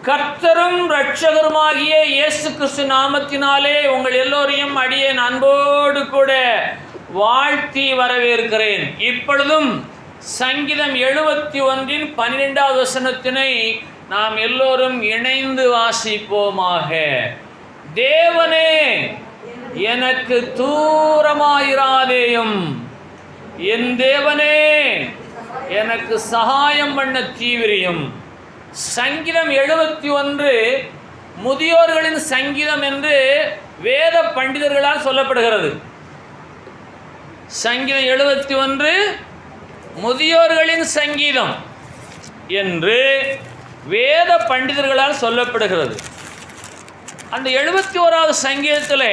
கர்த்தரும் இரட்சகருமாகிய இயேசு கிறிஸ்து நாமத்தினாலே உங்கள் எல்லோரையும் அடியேன் அன்போடு கூட வாழ்த்தி வரவேற்கிறேன். இப்பொழுதும் சங்கீதம் 71:12 வசனத்தினை நாம் எல்லோரும் இணைந்து வாசிப்போமாக. தேவனே, எனக்கு தூரமாயிராதேயும், என் தேவனே, எனக்கு சகாயம் பண்ண தீவிரியும். சங்கீதம் 71 முதியோர்களின் சங்கீதம் என்று வேத பண்டிதர்களால் சொல்லப்படுகிறது. சங்கீதம் 71 முதியோர்களின் சங்கீதம் என்று வேத பண்டிதர்களால் சொல்லப்படுகிறது. அந்த 71வது சங்கீதத்தில்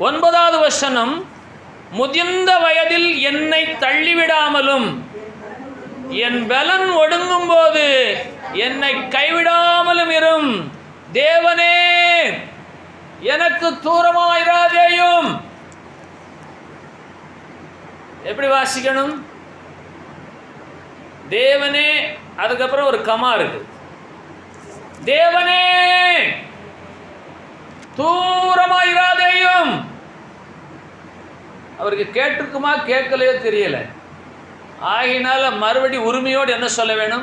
9வது வசனம், முதிர்ந்த வயதில் என்னை தள்ளிவிடாமலும் என் பலன் ஒடுங்கும் போது என்னை கைவிடாமலும் இரும். தேவனே, எனக்கு தூரமாயிராதேயும். எப்படி வாசிக்கணும்? தேவனே, அதுக்கப்புறம் ஒரு கமா இருக்கு. தேவனே, தூரமாயிராதேயும். அவருக்கு கேட்டிருக்குமா கேட்கலையோ தெரியல. ஆகினால மறுபடி உரிமையோடு என்ன சொல்ல வேணும்?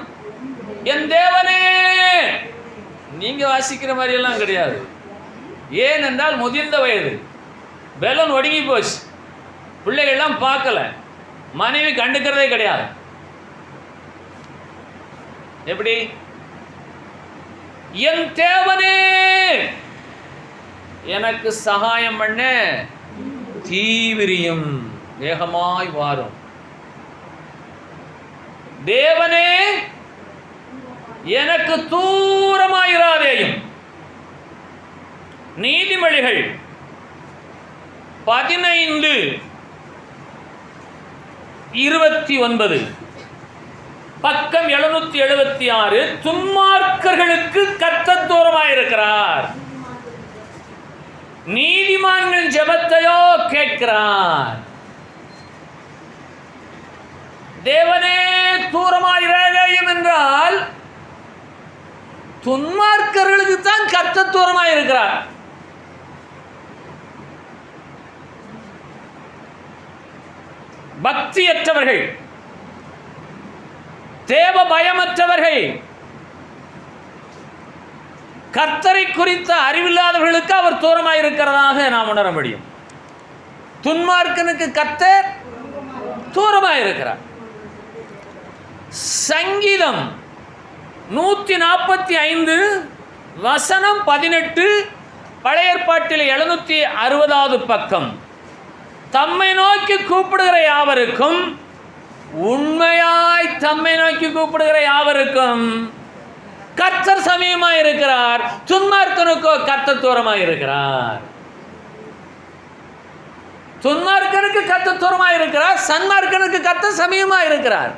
என் தேவனே. நீங்க வாசிக்கிற மாதிரியெல்லாம் கிடையாது. ஏனென்றால் முதிர்ந்த வயது, பலன் ஒடுங்கி போச்சு, பிள்ளைகள்லாம் பார்க்கல, மனைவி கண்டுக்கிறதே கிடையாது. எப்படி? என் தேவனே, எனக்கு சகாயம் பண்ண தீவிரியும், வேகமாய் வாரும். தேவனே, எனக்கு தூரமாயிராதேயும். நீதிமொழிகள் 15:29 பக்கம் 776. துன்மார்க்கர்களுக்கு கர்த்தர் தூரமாயிருக்கிறார், நீதிமான்களின் ஜெபத்தையோ கேட்கிறார். தேவனே, தூரமாயிராதேயும் என்றால் துன்மார்க்கர்களுக்கு தான் கர்த்தர் தூரமாயிருக்கிறார். பக்தியற்றவர்கள், தேவ பயமற்றவர்கள், கர்த்தரை குறித்த அறிவில்லாதவர்களுக்கு அவர் தூரமாயிருக்கிறதாக நாம் உணர முடியும். துன்மார்க்கனுக்கு கர்த்தர் தூரமாயிருக்கிறார். சங்கீதம் 145 வசனம் 18 பழைய ஏற்பாட்டில் 760வது பக்கம். தம்மை நோக்கி கூப்பிடுகிற யாவருக்கும், உண்மையாய் தம்மை நோக்கி கூப்பிடுகிற யாவருக்கும் கர்த்தர் சமீபமாய் இருக்கிறார். துன்மார்க்கனுக்கோ கர்த்தர் தூரமாய் இருக்கிறார். துன்மார்க்கனுக்கு கர்த்தர் தூரமாய் இருக்கிறார், சன்மார்க்கனுக்கு கர்த்தர் சமீபமாய் இருக்கிறார்.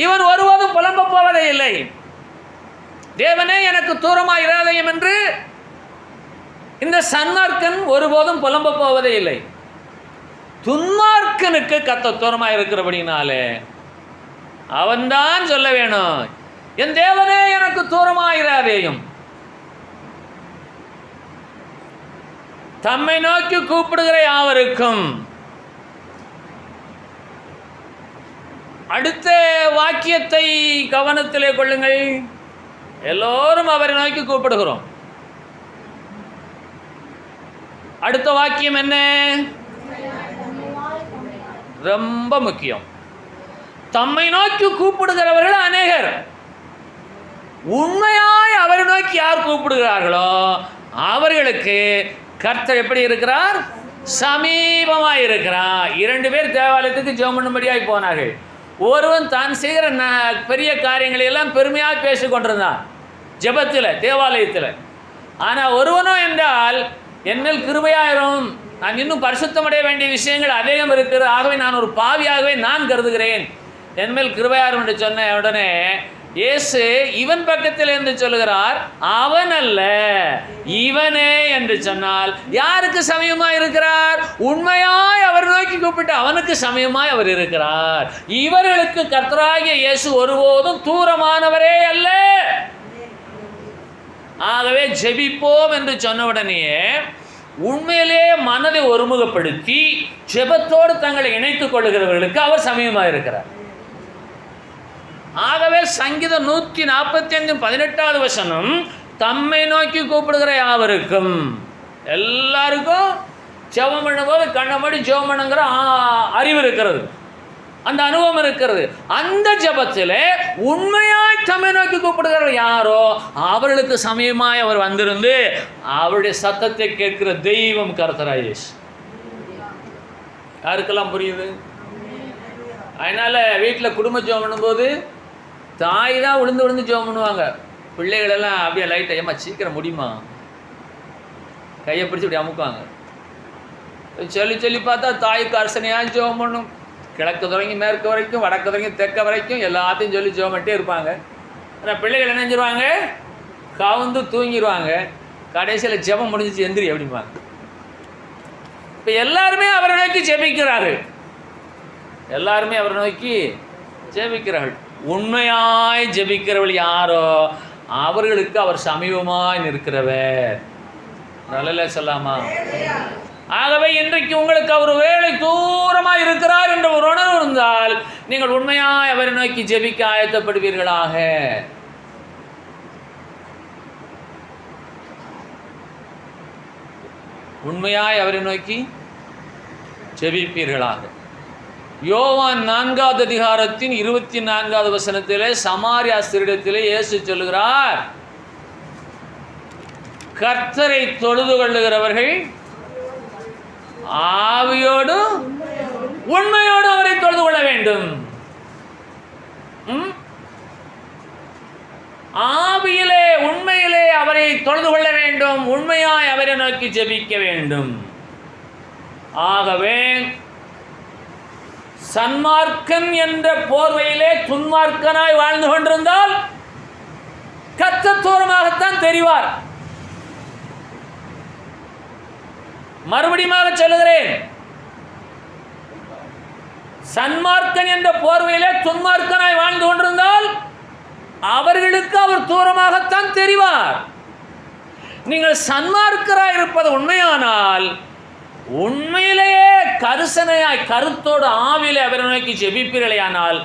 இவன் ஒருவரும் புலம்ப போவதே இல்லை. தேவனே, எனக்கு தூரமாய் இராதேயும் என்று இந்த சன்மார்க்கன் ஒருபோதும் புலம்ப போவதே இல்லை. துன்மார்க்கனுக்கு கர்த்தர் தூரமாய் இருக்கிறபடினாலே அவன்தான் சொல்ல வேணும், என் தேவனே, எனக்கு தூரமாயிராதேயும். தம்மை நோக்கி கூப்பிடுகிற யாவருக்கும். அடுத்த வாக்கியத்தை கவனத்திலே கொள்ளுங்கள். எல்லோரும் அவரை நோக்கி கூப்பிடுகிறோம். அடுத்த வாக்கியம் என்ன? ரொம்ப முக்கியம். தம்மை நோக்கி கூப்பிடுகிறவர்கள் அநேகர். உண்மையாய் அவரை நோக்கி யார் கூப்பிடுகிறார்களோ அவர்களுக்கு கர்த்தர் எப்படி இருக்கிறார்? சமீபமாய் இருக்கிறார். 2 பேர் தேவாலயத்துக்கு ஜெபம் பண்ணும்படியாய் போனார்கள். ஒருவன் தான் செய்கிற பெரிய காரியங்களை எல்லாம் பெருமையாக பேசிக் கொண்டிருந்தான் ஜெபத்தில், தேவாலயத்தில். ஆனால் ஒருவனோ என்றால், என்னில் கிருபையாயிரும், நான் இன்னும் பரிசுத்தமடைய வேண்டிய விஷயங்கள் அதிகம் இருக்கிறது, ஆகவே நான் ஒரு பாவியாகவே நான் கருதுகிறேன், என்மேல் கிருபையாயிரும் என்று சொன்ன உடனே இயேசு இவன் பக்கத்தில் என்று சொல்லுகிறார், அவன் அல்ல இவனே என்று சொன்னால் யாருக்கு சமயமாய் இருக்கிறார்? உண்மையாய் அவர் நோக்கி கூப்பிட்டு அவனுக்கு சமயமாய் அவர் இருக்கிறார். இவர்களுக்கு கர்த்தராகிய இயேசு ஒருபோதும் தூரமானவரே அல்ல. ஆகவே ஜெபிப்போம் என்று சொன்ன உடனேயே உண்மையிலே மனதை ஒருமுகப்படுத்தி ஜெபத்தோடு தங்களை இணைத்துக் கொள்ளுகிறவர்களுக்கு அவர் சமீபமாக இருக்கிறார். ஆகவே சங்கீதம் 145:18 வசனம், தம்மை நோக்கி கூப்பிடுகிற யாவருக்கும், எல்லாருக்கும் ஜெபம் பண்ணும்போது கண்ணை மூடி ஜெபம் பண்ணுங்கிற அறிவு இருக்கிறது, அந்த அனுபவம் இருக்கிறது. அந்த ஜெபத்தில் உண்மையாய் தம்மை நோக்கி கூப்பிடுகிற யாரோ அவர்களுக்கு சமயமாய் அவர் வந்திருந்து அவருடைய சத்தத்தை கேட்கிற தெய்வம் கர்த்தராகிய இயேசு. யாருக்கெல்லாம் புரியுது? அதனால் வீட்டில் குடும்ப ஜெபம் பண்ணும்போது தாய் தான் விழுந்து விழுந்து ஜெபம் பண்ணுவாங்க. பிள்ளைகளெல்லாம் அப்படியே லைட்டாக ஏமா சீக்கிரம் முடியுமா கையை பிடிச்சி இப்படி அமுக்குவாங்க. சொல்லி சொல்லி பார்த்தா தாய்க்கு அரசனையாக ஜெபம் பண்ணும். கிழக்கு தொடங்கி மேற்கு வரைக்கும், வடக்கு தொடங்கி தெற்க வரைக்கும் எல்லாத்தையும் சொல்லி ஜெபம் பண்ணிட்டே இருப்பாங்க. ஆனால் பிள்ளைகள் என்ன செஞ்சிருவாங்க? கவுந்து தூங்கிடுவாங்க. கடைசியில் ஜெபம் முடிஞ்சிச்சு எந்திரி அப்படிம்பாங்க. இப்போ எல்லாருமே அவரை நோக்கி ஜெபிக்கிறார்கள், எல்லாருமே அவரை நோக்கி ஜெபிக்கிறார்கள். உண்மையாய் ஜெபிக்கிறவள் யாரோ அவர்களுக்கு அவர் சமீபமாய் நிற்கிறவர். நல்ல சொல்லாமா? ஆகவே இன்றைக்கு உங்களுக்கு அவர் வேலை தூரமாக இருக்கிறார் என்ற ஒரு உணர்வு இருந்தால் நீங்கள் உண்மையாய் அவரை நோக்கி ஜெபிக்க ஆயத்தப்படுவீர்களாக. உண்மையாய் அவரை நோக்கி ஜெபிப்பீர்களாக. யோவான் 4வது அதிகாரத்தின் 24வது வசனத்திலே சமாரியா ஸ்திரீயிடத்திலே இயேசு சொல்லுகிறார், கர்த்தரை தொழுது கொள்ளுகிறவர்கள் ஆவியோடு உண்மையோடு அவரை தொழுது கொள்ள வேண்டும். ஆவியிலே உண்மையிலே அவரை தொழுது கொள்ள வேண்டும், உண்மையாய் அவரை நோக்கி ஜெபிக்க வேண்டும். ஆகவே சன்மார்க்கன் என்ற போர்வையிலே துன்மார்க்கனாய் வாழ்ந்து கொண்டிருந்தால் கர்த்தர் தூரமாகத்தான் தெரிவார். மறுபடியும் சொல்லுகிறேன், சன்மார்க்கன் என்ற போர்வையிலே துன்மார்க்கனாய் வாழ்ந்து கொண்டிருந்தால் அவர்களுக்கு அவர் தூரமாகத்தான் தெரிவார். நீங்கள் சன்மார்க்கராய் இருப்பது உண்மையானால் உண்மையிலேயே கரிசனையாய் கருத்தோடு ஆவியிலே அவரை நோக்கி ஜெபிப்பீர்களேயானால்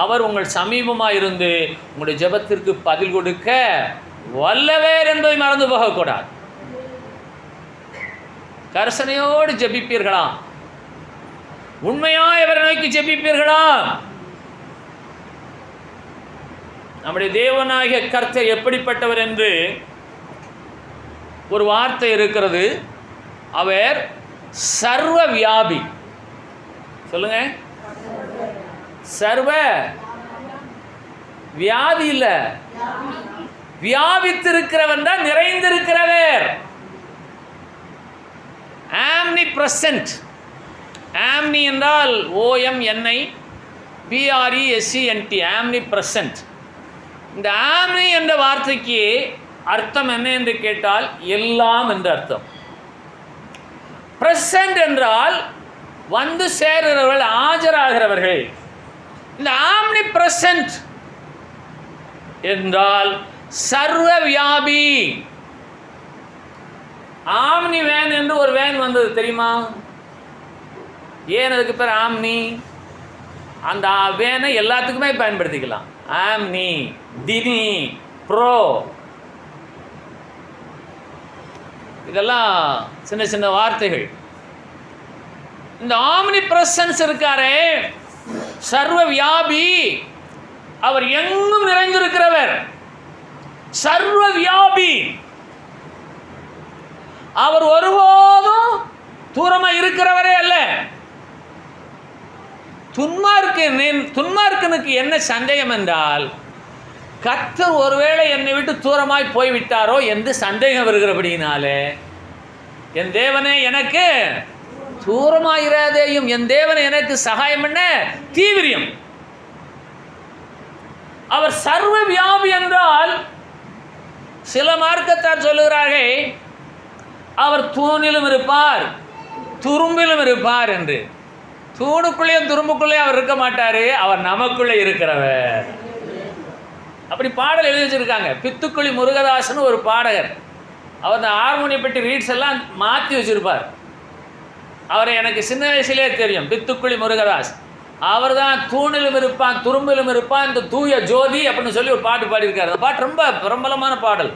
அவர் உங்கள் சமீபமாக இருந்து உங்களுடைய ஜெபத்திற்கு பதில் கொடுக்க வல்லவர் என்பதை மறந்து போகக்கூடாது. கரிசனையோடு ஜெபிப்பீர்களா? உண்மையாய் அவரை நோக்கி ஜெபிப்பீர்களா? நம்முடைய தேவனாகிய கர்த்தர் எப்படிப்பட்டவர் என்று ஒரு வார்த்தை இருக்கிறது. அவர் சர்வ வியாபி. சொல்லுங்க, சர்வ வியாதி இல்ல, வியாபித்திருக்கிறவன் தான் நிறைந்திருக்கிறவர். Omnipresent. ஆம்னி என்றால் OMNI PRESENT, ஆம்னி பிரசன்ட். இந்த ஆம்னி என்ற வார்த்தைக்கு அர்த்தம் என்ன என்று கேட்டால் எல்லாம் என்று அர்த்தம். பிரசன்ட் என்றால் வந்து சேர்கிறவர்கள், ஆஜராகிறவர்கள். இந்த ஆம்னி பிரசன்ட் என்றால் சர்வ வியாபி. ஆம்னி வேன் என்று ஒரு வேன் வந்தது தெரியுமா? ஏன் அதுக்கு பேர் ஆம்னி? அந்த வேனை எல்லாத்துக்குமே பயன்படுத்திக்கலாம். ஆம்னி, டினி, ப்ரோ, இதெல்லாம் சின்ன சின்ன வார்த்தைகள். இந்த ஆம்னி பிரசன்ஸ் இருக்காரே, சர்வ வியாபி, அவர் எங்கும் நிறைந்திருக்கிறவர். சர்வ வியாபி. அவர் ஒருபோதும் தூரமாக இருக்கிறவரே அல்ல. துன்மார்க்கனுக்கு என்ன சந்தேகம் என்றால், கர்த்தர் ஒருவேளை என்னை விட்டு தூரமாய் போய்விட்டாரோ என்று சந்தேகம் வருகிறபடினாலே, என் தேவனே எனக்கு தூரமாயிராதேயும், என் தேவனை எனக்கு சகாயம் பண்ண தீவிரம். அவர் சர்வ வியாபி என்றால் சில மார்க்கத்தார் சொல்லுகிறார்கள் அவர் தூணிலும் இருப்பார் துரும்பிலும் இருப்பார் என்று. தூணுக்குள்ளேயும் துரும்புக்குள்ளேயும் அவர் இருக்க மாட்டார், அவர் நமக்குள்ளே இருக்கிறவர். அப்படி பாடல் எழுதி வச்சுருக்காங்க. பித்துக்குழி முருகதாசன் ஒரு பாடகர். அவர் அந்த ஹார்மோனிய பெட்டி ரீட்ஸ் எல்லாம் மாற்றி வச்சுருப்பார். அவரை எனக்கு சின்ன வயசுலேயே தெரியும். பித்துக்குழி முருகதாஸ் அவர் தான் தூணிலும் இருப்பான் துரும்பிலும் இருப்பான் இந்த தூய ஜோதி அப்படின்னு சொல்லி ஒரு பாட்டு பாடியிருக்காரு. அந்த பாட்டு ரொம்ப பிரபலமான பாடல்.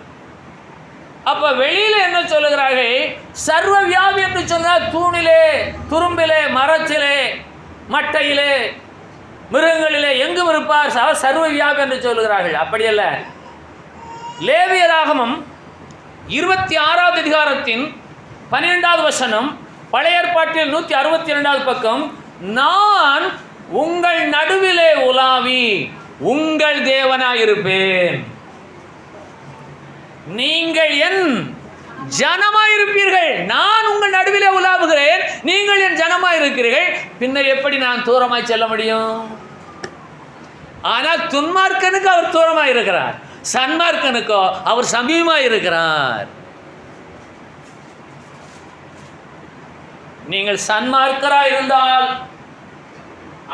அப்போ வெளியில் என்ன சொல்லுகிறார்கள்? சர்வ வியாபி என்று சொன்னால் தூணிலே துரும்பிலே மரத்திலே மட்டையிலே மிருகங்களிலே எங்கும் இருப்பார், சர்வ வியாபி என்று சொல்லுகிறார்கள். அப்படியல்ல. லேவியராகமம் 26வது அதிகாரத்தின் 12வது வசனம், பழைய ஏற்பாட்டில் 162வது பக்கம், நான் உங்கள் நடுவிலே உலாவி உங்கள் தேவனாயிருப்பேன், நீங்கள் என் ஜனமாயிருப்பீர்கள். நான் உங்கள் நடுவிலே உலாவுகிறேன், நீங்கள் என் ஜனமாயிருக்கிறீர்கள். பின்னர் எப்படி நான் தூரமாய் செல்ல முடியும்? ஆனால் துன்மார்க்கனுக்கு அவர் தூரமாக இருக்கிறார், சன்மார்க்கனுக்கோ அவர் சமீபமாக இருக்கிறார். நீங்கள் சன்மார்க்கராக இருந்தால்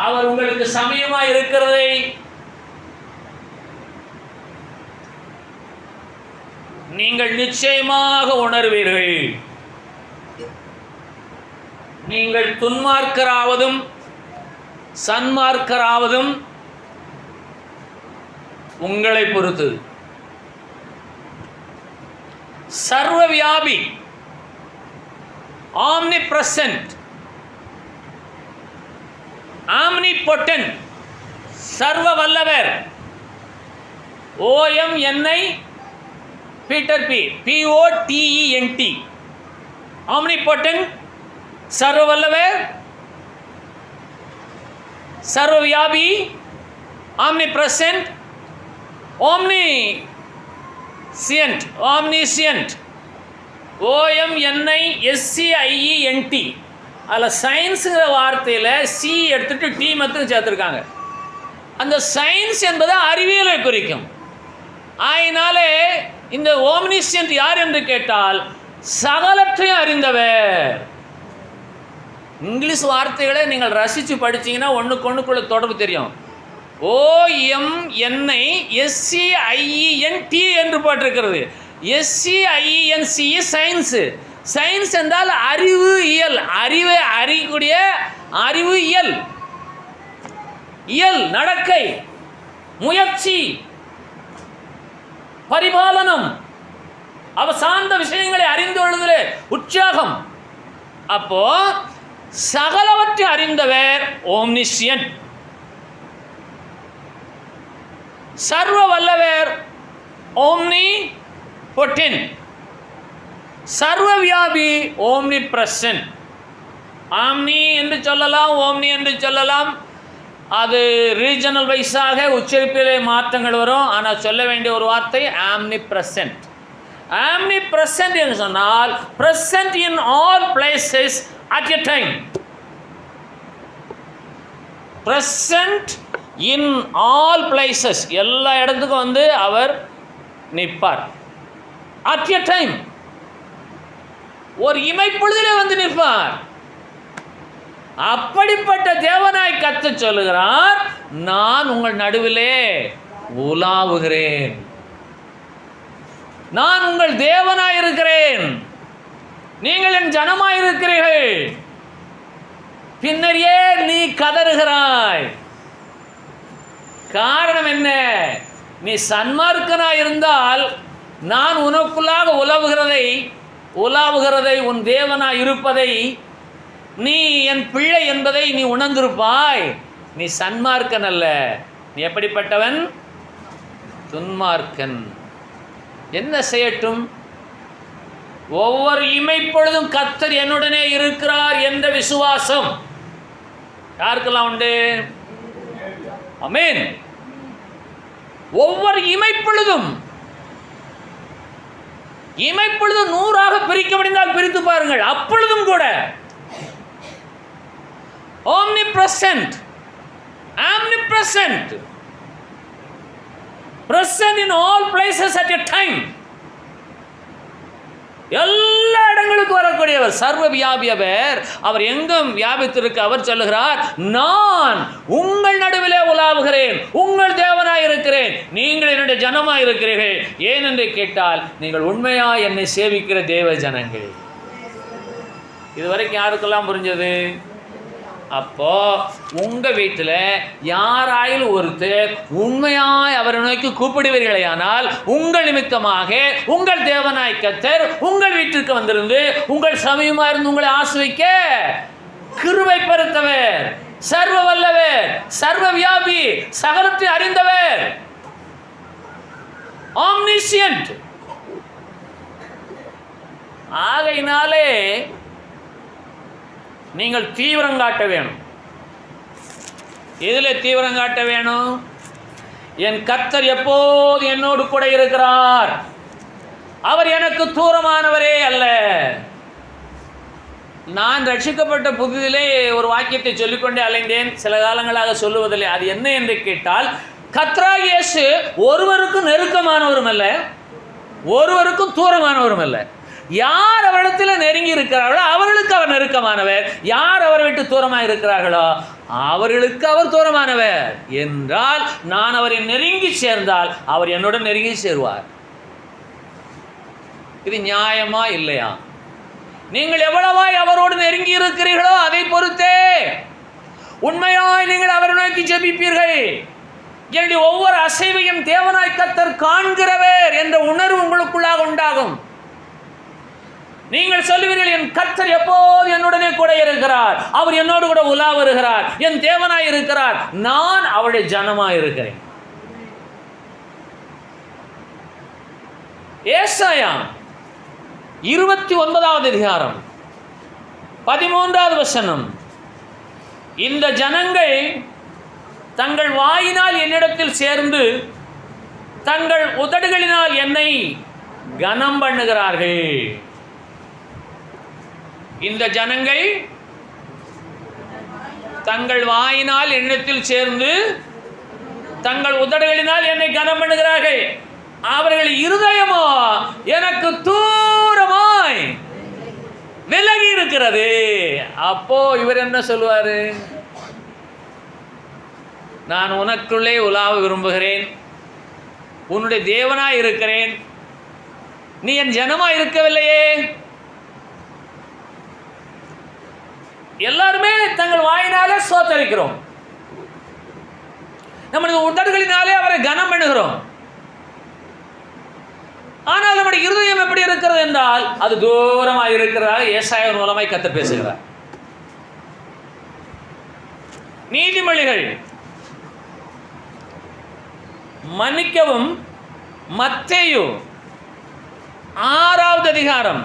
அவர் உங்களுக்கு சமீபமாக இருக்கிறதை நீங்கள் நிச்சயமாக உணர்வீர்கள். நீங்கள் துன்மார்க்கராவதும் சன்மார்க்கராவதும் உங்களை பொறுத்து. சர்வ வியாபி, omnipresent, omnipotent, சர்வ வல்லவர், OMNI பீட்டர் பி POTENT, omnipotent, சர்வ வல்லவர், சர்வ வியாபி, omnipresent, omniscient, OMNISCIENT. அதில் சயின்ஸுங்கிற வார்த்தையில் சி எடுத்துட்டு டி மட்டும் சேர்த்துருக்காங்க. அந்த சயின்ஸ் என்பது அறிவியலை குறிக்கும். அதனாலே இந்த ஓம்னிசியன்ட் யார் என்று கேட்டால் சகலற்றையும் அறிந்தவர். இங்கிலீஷ் வார்த்தைகளை நீங்கள் ரசித்து படித்தீங்கன்னா ஒன்றுக்கு ஒன்றுக்குள்ள தொடர்பு தெரியும். OMNISCIENT என்று போட்டிருக்கிறது. SCIENC science. சயின்ஸ் என்றால் அறிவு இயல், அறிவை அறியக்கூடிய அறிவு இயல், இயல் நடக்கை, முயற்சி, பரிபாலனம், அவ சார்ந்த விஷயங்களை அறிந்து கொள்வதிலே உற்சாகம். அப்போ சகலவற்றை அறிந்தவர் ஓம்னிசியன்ட். சர்வ வல்லவர் ஓம்னி பொட்டென்ட். சர்வ வியாபி ஓம்னி பிரசன்ட். ஆம்னி என்று சொல்லலாம், ஓம்னி என்று சொல்லலாம். அது ரீஜனல் வைஸாக உச்சரிப்பிலே மாற்றங்கள் வரும். ஆனால் சொல்ல வேண்டிய ஒரு வார்த்தை ஆம்னி பிரசன்ட். ஆம்னி பிரசன்ட் என்று சொன்னால் present in all places at a time. Present in all places, எல்லா இடத்துக்கும் வந்து அவர் நிற்பார். அட் எ டைம், ஒரு இமைப்பொழுதிலே வந்து நிற்பார். அப்படிப்பட்ட தேவனாய் கர்த்தர் சொல்லுகிறார், நான் உங்கள் நடுவிலே உலாவுகிறேன், நான் உங்கள் தேவனாய் இருக்கிறேன், நீங்கள் என் ஜனமாய் இருக்கிறீர்கள். பின்னர் ஏன் நீ கதறுகிறாய்? காரணம் என்ன? நீ சன்மார்க்கனாய் இருந்தால் நான் உனக்குள்ளாக உலாவுகிறதை உன் தேவனாய் இருப்பதை நீ என் பிள்ளை என்பதை நீ உணர்ந்திருப்பாய். நீ சன்மார்க்கன் அல்ல. நீ எப்படிப்பட்டவன்? துன்மார்க்கன். என்ன செய்யட்டும்? ஒவ்வொரு இமைப்பொழுதும் கர்த்தர் என்னுடனே இருக்கிறார் என்ற விசுவாசம் யாருக்கெல்லாம் உண்டு? ஆமென். ஒவ்வொரு இமைப்பொழுதும் 100ஆக பிரிக்க முடிந்தால் பிரித்து பாருங்கள். அப்பொழுதும் கூட omnipresent, omnipresent, present in all places at a time. எல்லா இடங்களுக்கும் வரக்கூடியவர், சர்வ வியாபியவர். அவர் எங்கும் வியாபித்திருக்க அவர் சொல்லுகிறார், நான் உங்கள் நடுவிலே உலாவுகிறேன், உங்கள் தேவனாய் இருக்கிறேன், நீங்கள் என்னுடைய ஜனமாய் இருக்கிறீர்கள். ஏன் என்று கேட்டால், நீங்கள் உண்மையாய் என்னை சேவிக்கிற தேவ ஜனங்கள். இதுவரைக்கும் யாருக்கெல்லாம் புரிஞ்சது? அப்போ உங்க வீட்டில் யாராயிலும் ஒருத்தர் உண்மையாய் அவரை நோக்கி கூப்பிடுவீர்களே ஆனால், உங்கள் நிமித்தமாக உங்கள் தேவனாய் கர்த்தர் உங்கள் வீட்டிற்கு வந்திருந்து உங்கள் சமயமா இருந்து உங்களை ஆசிர்வதிக்க கிருபை பெருத்தவர், சர்வ வல்லவர், சர்வ வியாபி, சகலத்தை அறிந்தவர், ஆம்னிசியன்ட். ஆகையினாலே நீங்கள் தீவிரம் காட்ட வேணும். எதில் தீவிரம் காட்ட வேணும்? என் கர்த்தர் எப்போது என்னோடு கூட இருக்கிறார், அவர் எனக்கு தூரமானவரே அல்ல. நான் ரட்சிக்கப்பட்ட புதிதிலே ஒரு வாக்கியத்தை சொல்லிக்கொண்டே அலைந்தேன், சில காலங்களாக சொல்லுவதில்லை. அது என்ன என்று கேட்டால், கர்த்தராகிய இயேசு ஒருவருக்கும் நெருக்கமானவரும் அல்ல, ஒருவருக்கும் தூரமானவரும் அல்ல. யார் அவரிடத்தில் நெருங்கி இருக்கிறார்களோ அவர்களுக்கு அவர் நெருக்கமானவர், யார் அவரை விட்டு தூரமாக இருக்கிறார்களோ அவர்களுக்கு அவர் தூரமானவர். என்றால் நான் அவரை நெருங்கி சேர்ந்தால் அவர் என்னுடன் நெருங்கி சேருவார். இது நியாயமா இல்லையா? நீங்கள் எவ்வளவாய் அவரோடு நெருங்கி இருக்கிறீர்களோ அதை பொறுத்தே உண்மையாய் நீங்கள் அவரை நோக்கி ஜெபிப்பீர்கள். என்னுடைய ஒவ்வொரு அசைவையும் தேவனாய் கர்த்தர் காண்கிறவர் என்ற உணர்வு உங்களுக்குள்ளாக உண்டாகும். நீங்கள் சொல்லுவீர்கள், என் கர்த்தர் எப்போது என்னுடனே கூட இருக்கிறார், அவர் என்னோடு கூட உலா வருகிறார், என் தேவனாய் இருக்கிறார், நான் அவருடைய ஜனமாய் இருக்கிறேன். ஏசாயா 29வது அதிகாரம் 13வது வசனம், இந்த ஜனங்கள் தங்கள் வாயினால் என்னிடத்தில் சேர்ந்து தங்கள் உதடுகளினால் என்னை கனம் பண்ணுகிறார்கள். இந்த ஜனங்கள் தங்கள் வாயினால் என்னிடத்தில் சேர்ந்து தங்கள் உதடுகளினால் என்னை கனம் பண்ணுகிறார்கள், அவர்கள் இருதயமோ எனக்கு தூரமாய் விலகி இருக்கிறது. அப்போ இவர் என்ன சொல்லுவாரு? நான் உனக்குள்ளே உலாவ விரும்புகிறேன், உன்னுடைய தேவனாய் இருக்கிறேன், நீ என் ஜனமாய் இருக்கவில்லையே. எல்லாருமே தங்கள் வாயினாலே சோத்தரிக்கிறோம், நம்முடைய உதடுகளினாலே அவரை கனம் பண்ணுகிறோம். ஆனால் நம்முடைய இருதயம் எப்படி இருக்கிறது என்றால் அது தூரமாக இருக்கிறதாக ஏசாயா மூலமாய் கர்த்தர் பேசுகிறார். நீதிமொழிகள் மன்னிக்கவும் மத்தேயு 6வது அதிகாரம்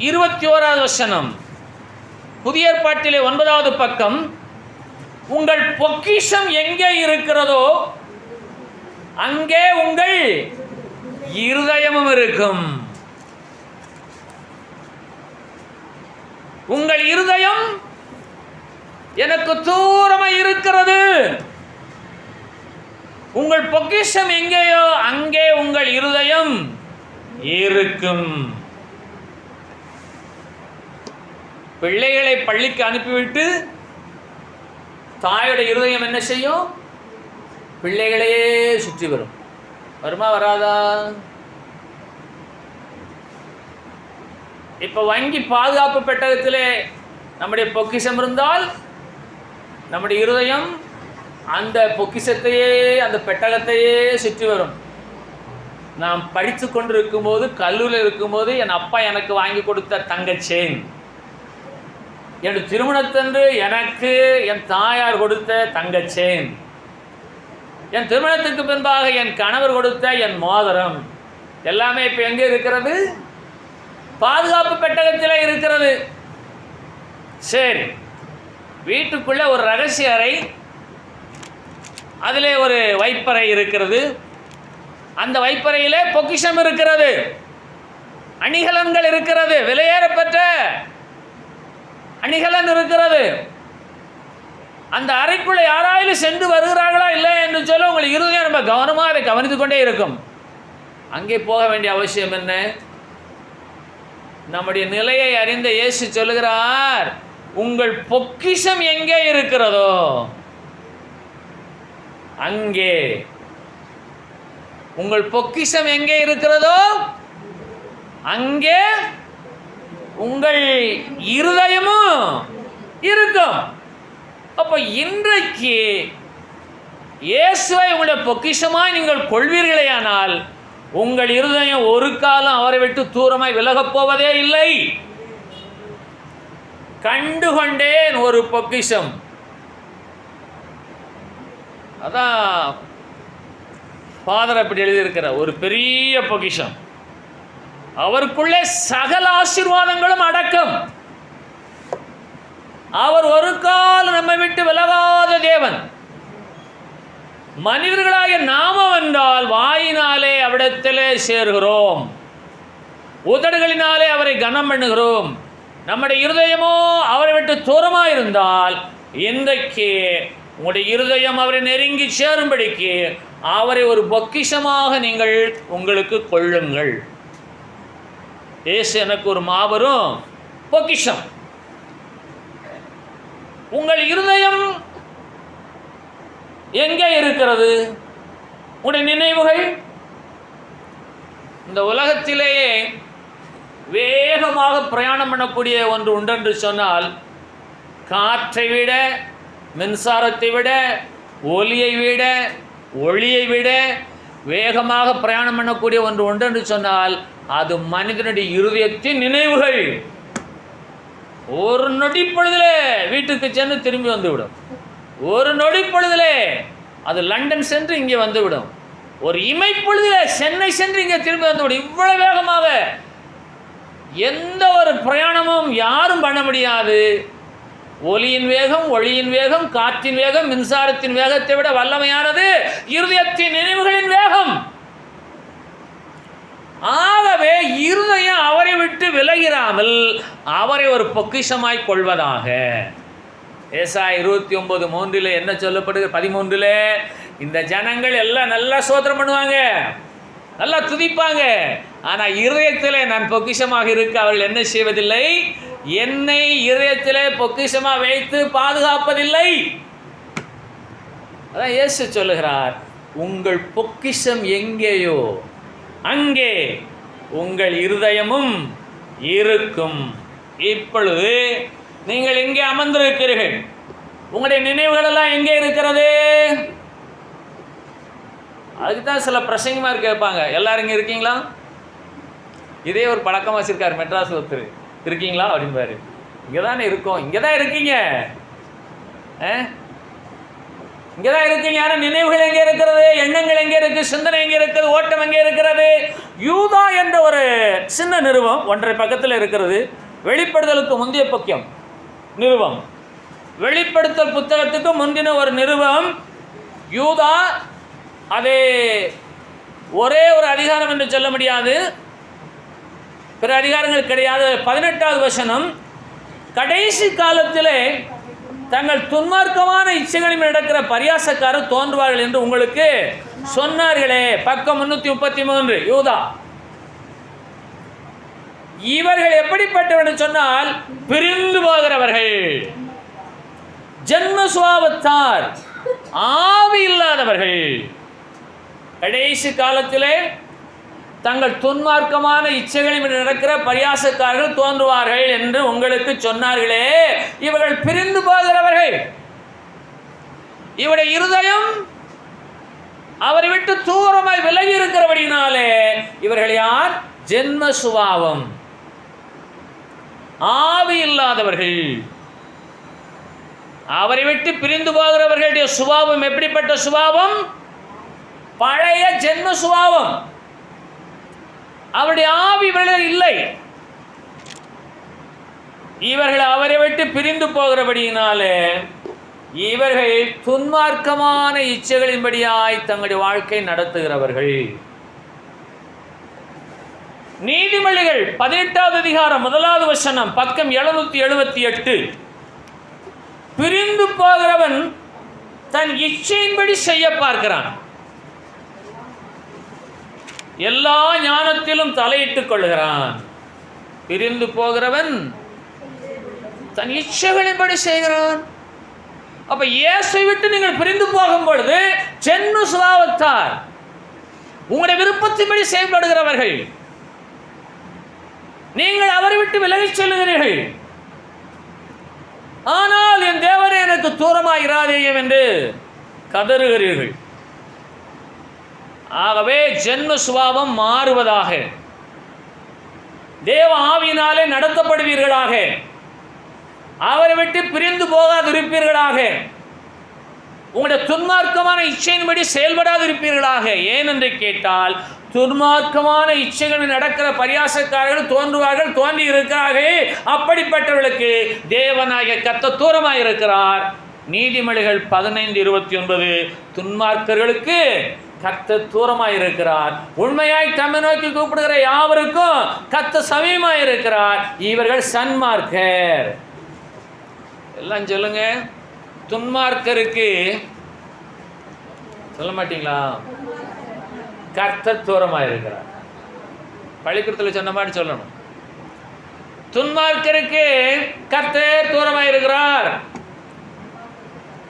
21வது வசனம், புதிய ஏற்பாட்டிலே 9வது பக்கம், உங்கள் பொக்கிஷம் எங்கே இருக்கிறதோ அங்கே உங்கள் இருதயமும் இருக்கும். உங்கள் இருதயம் எனக்கு தூரமாக இருக்கிறது, உங்கள் பொக்கிஷம் எங்கேயோ அங்கே உங்கள் இருதயம் இருக்கும். பிள்ளைகளை பள்ளிக்கு அனுப்பிவிட்டு தாயோட இருதயம் என்ன செய்யும்? பிள்ளைகளையே சுற்றி வரும். வருமா வராதா? இப்போ வங்கி பாதுகாப்பு பெட்டகத்திலே நம்முடைய பொக்கிஷம் இருந்தால் நம்முடைய இருதயம் அந்த பொக்கிஷத்தையே அந்த பெட்டகத்தையே சுற்றி வரும். நாம் படித்து கொண்டு இருக்கும்போது, கல்லூரியில் இருக்கும்போது, என் அப்பா எனக்கு வாங்கி கொடுத்த தங்க செயின், என் திருமணத்தன்று எனக்கு என் தாயார் கொடுத்த தங்க செயின், என் திருமணத்துக்கு பின்பாக என் கணவர் கொடுத்த என் மோதிரம், எல்லாமே இப்போ எங்கே இருக்கிறது? பாதுகாப்பு பெட்டகத்தில் இருக்கிறது. சரி, வீட்டுக்குள்ளே ஒரு ரகசிய அறை, அதிலே ஒரு வைப்பறை இருக்கிறது. அந்த வைப்பறையிலே பொக்கிஷம் இருக்கிறது, அணிகலன்கள் இருக்கிறது, விலையேறப்பெற்ற அணிகலன் இருக்கிறது. அந்த அறைக்குள்ளே யாராயிலும் சென்று வருகிறார்களா இல்லை என்று சொல்ல உங்களுக்கு இருதயம் ரொம்ப கவனமாக அதை கவனித்து கொண்டே இருக்கும். அங்கே போக வேண்டிய அவசியம் என்ன? நம்முடைய நிலையை அறிந்த இயேசு சொல்லுகிறார், உங்கள் பொக்கிஷம் எங்கே இருக்கிறதோ அங்கே, உங்கள் பொக்கிஷம் எங்கே இருக்கிறதோ அங்கே உங்கள் இருதயமும் இருக்கும். அப்போ இன்றைக்கு இயேசுவை உங்களுடைய பொக்கிஷமாய் நீங்கள் கொள்வீர்களேயானால் உங்கள் இருதயம் ஒரு காலம் அவரை விட்டு தூரமாய் விலகப் போவதே இல்லை. கண்டுகொண்டேன் ஒரு பொக்கிஷம். அதான் ஃபாதர் அப்படி எழுதியிருக்கிற ஒரு பெரிய பொக்கிஷம். அவருக்குள்ளே சகல ஆசீர்வாதங்களும் அடக்கம். அவர் ஒரு காலம் நம்மை விட்டு விலகாத தேவன். மனிதர்களாகிய நாமம் என்றால் வாயினாலே அவிடத்திலே சேர்கிறோம், உதடுகளினாலே அவரை கனம் பண்ணுகிறோம். நம்முடைய இருதயமோ அவரை விட்டு தூரமாக இருந்தால் இன்றைக்கு உங்களுடைய இருதயம் அவரை நெருங்கி சேரும்படிக்கு அவரை ஒரு பொக்கிஷமாக நீங்கள் உங்களுக்கு கொள்ளுங்கள். இயேசு எனக்கு ஒரு மாபெரும் பொக்கிஷம். உங்கள் இருதயம் எங்கே இருக்கிறது? உங்களுடைய நினைவுகள். இந்த உலகத்திலேயே வேகமாக பிரயாணம் பண்ணக்கூடிய ஒன்று உண்டென்று சொன்னால், காற்றை விட, மின்சாரத்தை விட, ஒலியை விட, ஒளியை விட வேகமாக பிரயாணம் பண்ணக்கூடிய ஒன்று உண்டென்று சொன்னால் அது மனிதனுடைய இருதயத்தின் நினைவுகள். ஒரு நொடி பொழுதிலே வீட்டுக்கு சென்று திரும்பி வந்துவிடும். ஒரு நொடி பொழுதிலே அது லண்டன் சென்று இங்கே வந்துவிடும். ஒரு இமைப்பொழுதிலே சென்னை சென்று இங்கே திரும்பி வந்துவிடும். இவ்வளவு வேகமாக எந்த ஒரு பிரயாணமும் யாரும் பண்ண முடியாது. ஒலியின் வேகம், ஒளியின் வேகம், காற்றின் வேகம், மின்சாரத்தின் வேகத்தை விட வல்லமையானது இருதயத்தின் நினைவுகளின் வேகம். ஆகவே இருதயம் அவரை விட்டு விலகிராமல் அவரை ஒரு பொக்கிஷமாய் கொள்வதாக. ஏசாயா 29:3 என்ன சொல்லப்படுது? 13 இந்த ஜனங்கள் எல்லாம் நல்லா சோதனை பண்ணுவாங்க, நல்லா துதிப்பாங்க, ஆனால் இருதயத்தில் நான் பொக்கிஷமாக இருக்க அவர்கள் என்ன செய்வதில்லை? என்னை இருதயத்திலே பொக்கிஷமாக வைத்து பாதுகாப்பதில்லை. அதான் இயேசு சொல்லுகிறார், உங்கள் பொக்கிஷம் எங்கேயோ அங்கே உங்கள் இருதயமும் இருக்கும். இப்பொழுது நீங்கள் எங்கே அமர்ந்திருக்கிறீர்கள்? உங்களுடைய நினைவுகள் எல்லாம் எங்கே இருக்கிறது? அதுக்கு தான் சில பிரசங்கமாக கேட்பாங்க, எல்லாரும் இங்கே இருக்கீங்களா? இதே ஒரு பழக்கமாக வச்சுருக்காரு மெட்ராஸ் ஒருத்தர், இருக்கீங்களா அப்படின்பாரு. இங்கே தானே இருக்கோம், இங்கே தான் இருக்கீங்க, இங்கே தான் இருக்கீங்க. ஆனால் நினைவுகள் எங்கே இருக்கிறது? எண்ணங்கள் எங்கே இருக்குது? சிந்தனை எங்கே இருக்குது? ஓட்டம் எங்கே இருக்கிறது? யூதா என்ற ஒரு சின்ன நிறுவம் 1.5 பக்கத்தில் இருக்கிறது. வெளிப்படுத்தலுக்கு முந்தைய பக்கம் நிறுவம், வெளிப்படுத்தல் புத்தகத்துக்கு முந்தின ஒரு நிறுவம் யூதா. அது ஒரே ஒரு அதிகாரம் என்று சொல்ல முடியாது, பிற அதிகாரங்கள் கிடையாது. 18வது வசனம், கடைசி காலத்திலே தங்கள் துன்மார்க்கமான இச்சைகளில் நடக்கிற பரியாசக்காரர் தோன்றுவார்கள் என்று உங்களுக்கு சொன்னார்களே. பக்கம் 333 யூதா. இவர்கள் எப்படிப்பட்டவர்கள் சொன்னால், பிரிந்து போகிறவர்கள், ஜென்ம சுபாவத்தார், ஆவி இல்லாதவர்கள், கடைசி காலத்திலே தங்கள் துன்மார்க்கமான இச்சைகளில் நடக்கிற பரியாசக்காரர்கள் தோன்றுவார்கள் என்று உங்களுக்கு சொன்னார்களே. இவர்கள் பிரிந்து போகிறவர்கள். இவருடைய இருதயம் அவரை விட்டு தூரமாய் விலகி இருக்கிறபடினாலே இவர்கள் யார்? ஜென்ம சுபாவம், ஆவி இல்லாதவர்கள். அவரை விட்டு பிரிந்து போகிறவர்களுடைய சுபாவம் எப்படிப்பட்ட சுபாவம்? பழைய ஜென்ம சுபாவம். அவருடைய ஆவி இவர்கள் இல்லை. இவர்கள் அவரை விட்டு பிரிந்து போகிறபடியினாலே இவர்கள் துன்மார்க்கமான இச்சைகளின்படியாய் தங்களுடைய வாழ்க்கை நடத்துகிறவர்கள். நீதிமொழிகள் 18வது அதிகாரம் 1வது வசனம், பக்கம் 778. பிரிந்து போகிறவன் தன் இச்சையின்படி செய்ய பார்க்கிறான், எல்லா ஞானத்திலும் தலையிட்டுக் கொள்கிறான். பிரிந்து போகிறவன் தன் இச்சைகளின்படி செய்கிறான். அப்ப இயேசுவை விட்டு நீங்கள் பிரிந்து போகும் பொழுது ஜென்ம சுபாவத்தார் உங்களுடைய விருப்பத்தின்படி செயல்படுகிறவர்கள், நீங்கள் அவரை விட்டு விலகிச் செல்லுகிறீர்கள். ஆனால் என் தேவனே எனக்கு தூரமாயிராதேயும் என்று கதறுகிறீர்கள். ஆகவே ஜென்ம சுபாவம் மாறுவதாக, தேவ ஆவியினாலே நடத்தப்படுவீர்களாக, அவரை விட்டு பிரிந்து போகாதிருப்பீர்களாக, உங்களுடைய துன்மார்க்கமான இச்சையின்படி செயல்படாதிருப்பீர்களாக. ஏனென்று கேட்டால், துன்மார்க்கமான இச்சைகளில் நடக்கிற பரியாசக்காரர்கள் தோன்றுவார்கள், தோன்றி இருக்கிறார்கள். அப்படிப்பட்டவர்களுக்கு தேவனாகிய கர்த்தர் தூரமாக இருக்கிறார். நீதிமொழிகள் 15:29 துன்மார்க்கர்களுக்கு கர்த்தர் தூரமாக இருக்கிறார். உண்மையாய் தம்மை நோக்கி கூப்பிடுகிற யாவருக்கும் கர்த்தர் சமீபமாக இருக்கிறார். இவர்கள் சன்மார்க்கர். எல்லாம் சொல்லுங்க. துன்மார்க்கருக்கு சொல்ல மாட்டீங்களா? கர்த்தர் தூரமாக இருக்கிறார். பள்ளிக்கூடத்தில் சொன்ன மாதிரி சொல்லணும். துன்மார்க்கருக்கு கர்த்தர் தூரமாக இருக்கிறார்,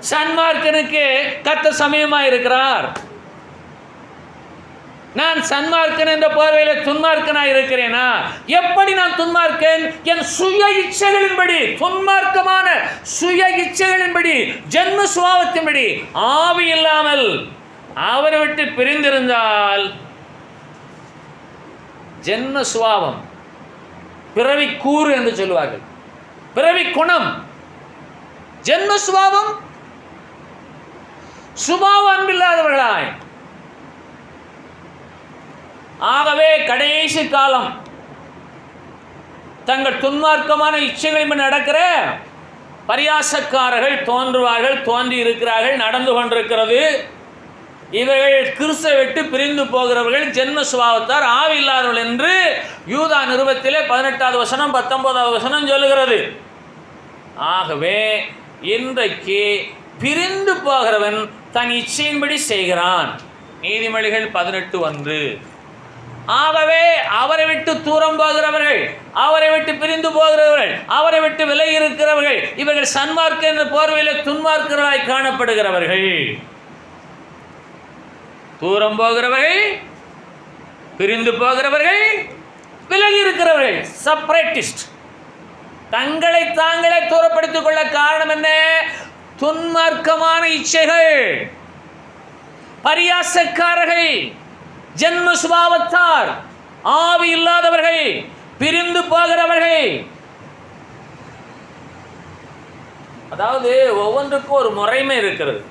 சன்மார்க்கனுக்கு கர்த்தர் சமீபமாக இருக்கிறார். நான் சன்மார்க்கன் என்ற போர்வையில் துன்மார்க்கனாக இருக்கிறேனா? எப்படி நான் துன்மார்க்கன்? என் சுய இச்சைகளின்படி, துன்மார்க்கமான சுய இச்சைகளின்படி, ஜென்ம சுபாவத்தின்படி, ஆவி இல்லாமல் அவரை விட்டு பிரிந்திருந்தால், ஜென்ம சுபாவம் பிறவி கூறு என்று சொல்லுவார்கள், பிறவி குணம். ஜென்ம சுபாவம் சுபாவ அன்பில்லாதவர்களாய். ஆகவே கடைசி காலம் தங்கள் துன்மார்க்கமான இச்சைகளில் நடக்கிற பரியாசக்காரர்கள் தோன்றுவார்கள், தோன்றி இருக்கிறார்கள், நடந்து கொண்டிருக்கிறது. இவர்கள் கிறிஸ்துவை விட்டு பிரிந்து போகிறவர்கள், ஜென்ம சுபாவத்தார், ஆவி இல்லாதவர்கள் என்று யூதா நிருபத்திலே 18வது வசனம் 19வது வசனம் சொல்லுகிறது. ஆகவே இன்றைக்கு பிரிந்து போகிறவன் தன் இச்சையின்படி செய்கிறான். நீதிமொழிகள் 18:1. ஆகவே அவரை விட்டு தூரம் போகிறவர்கள், அவரை விட்டு பிரிந்து போகிறவர்கள், அவரை விட்டு விலகி இருக்கிறவர்கள், இவர்கள் சன்மார்க்க என்ற போர்வையில் துன்மார்க்கர்களாய் காணப்படுகிறவர்கள். தூரம் போகிறவர்கள், பிரிந்து போகிறவர்கள், விலகி இருக்கிறவர்கள், செப்பரேட்டிஸ்ட். தங்களை தாங்களே தூரப்படுத்திக் கொள்ள காரணம் என்ன? துன்மார்க்கமான இச்சைகள், பரியாசக்காரர்கள், ஜென்ம சுபாவத்தார், ஆவி இல்லாதவர்கள், பிரிந்து போகிறவர்கள். அதாவது ஒவ்வொன்றுக்கும் ஒரு முறைமை இருக்கிறது.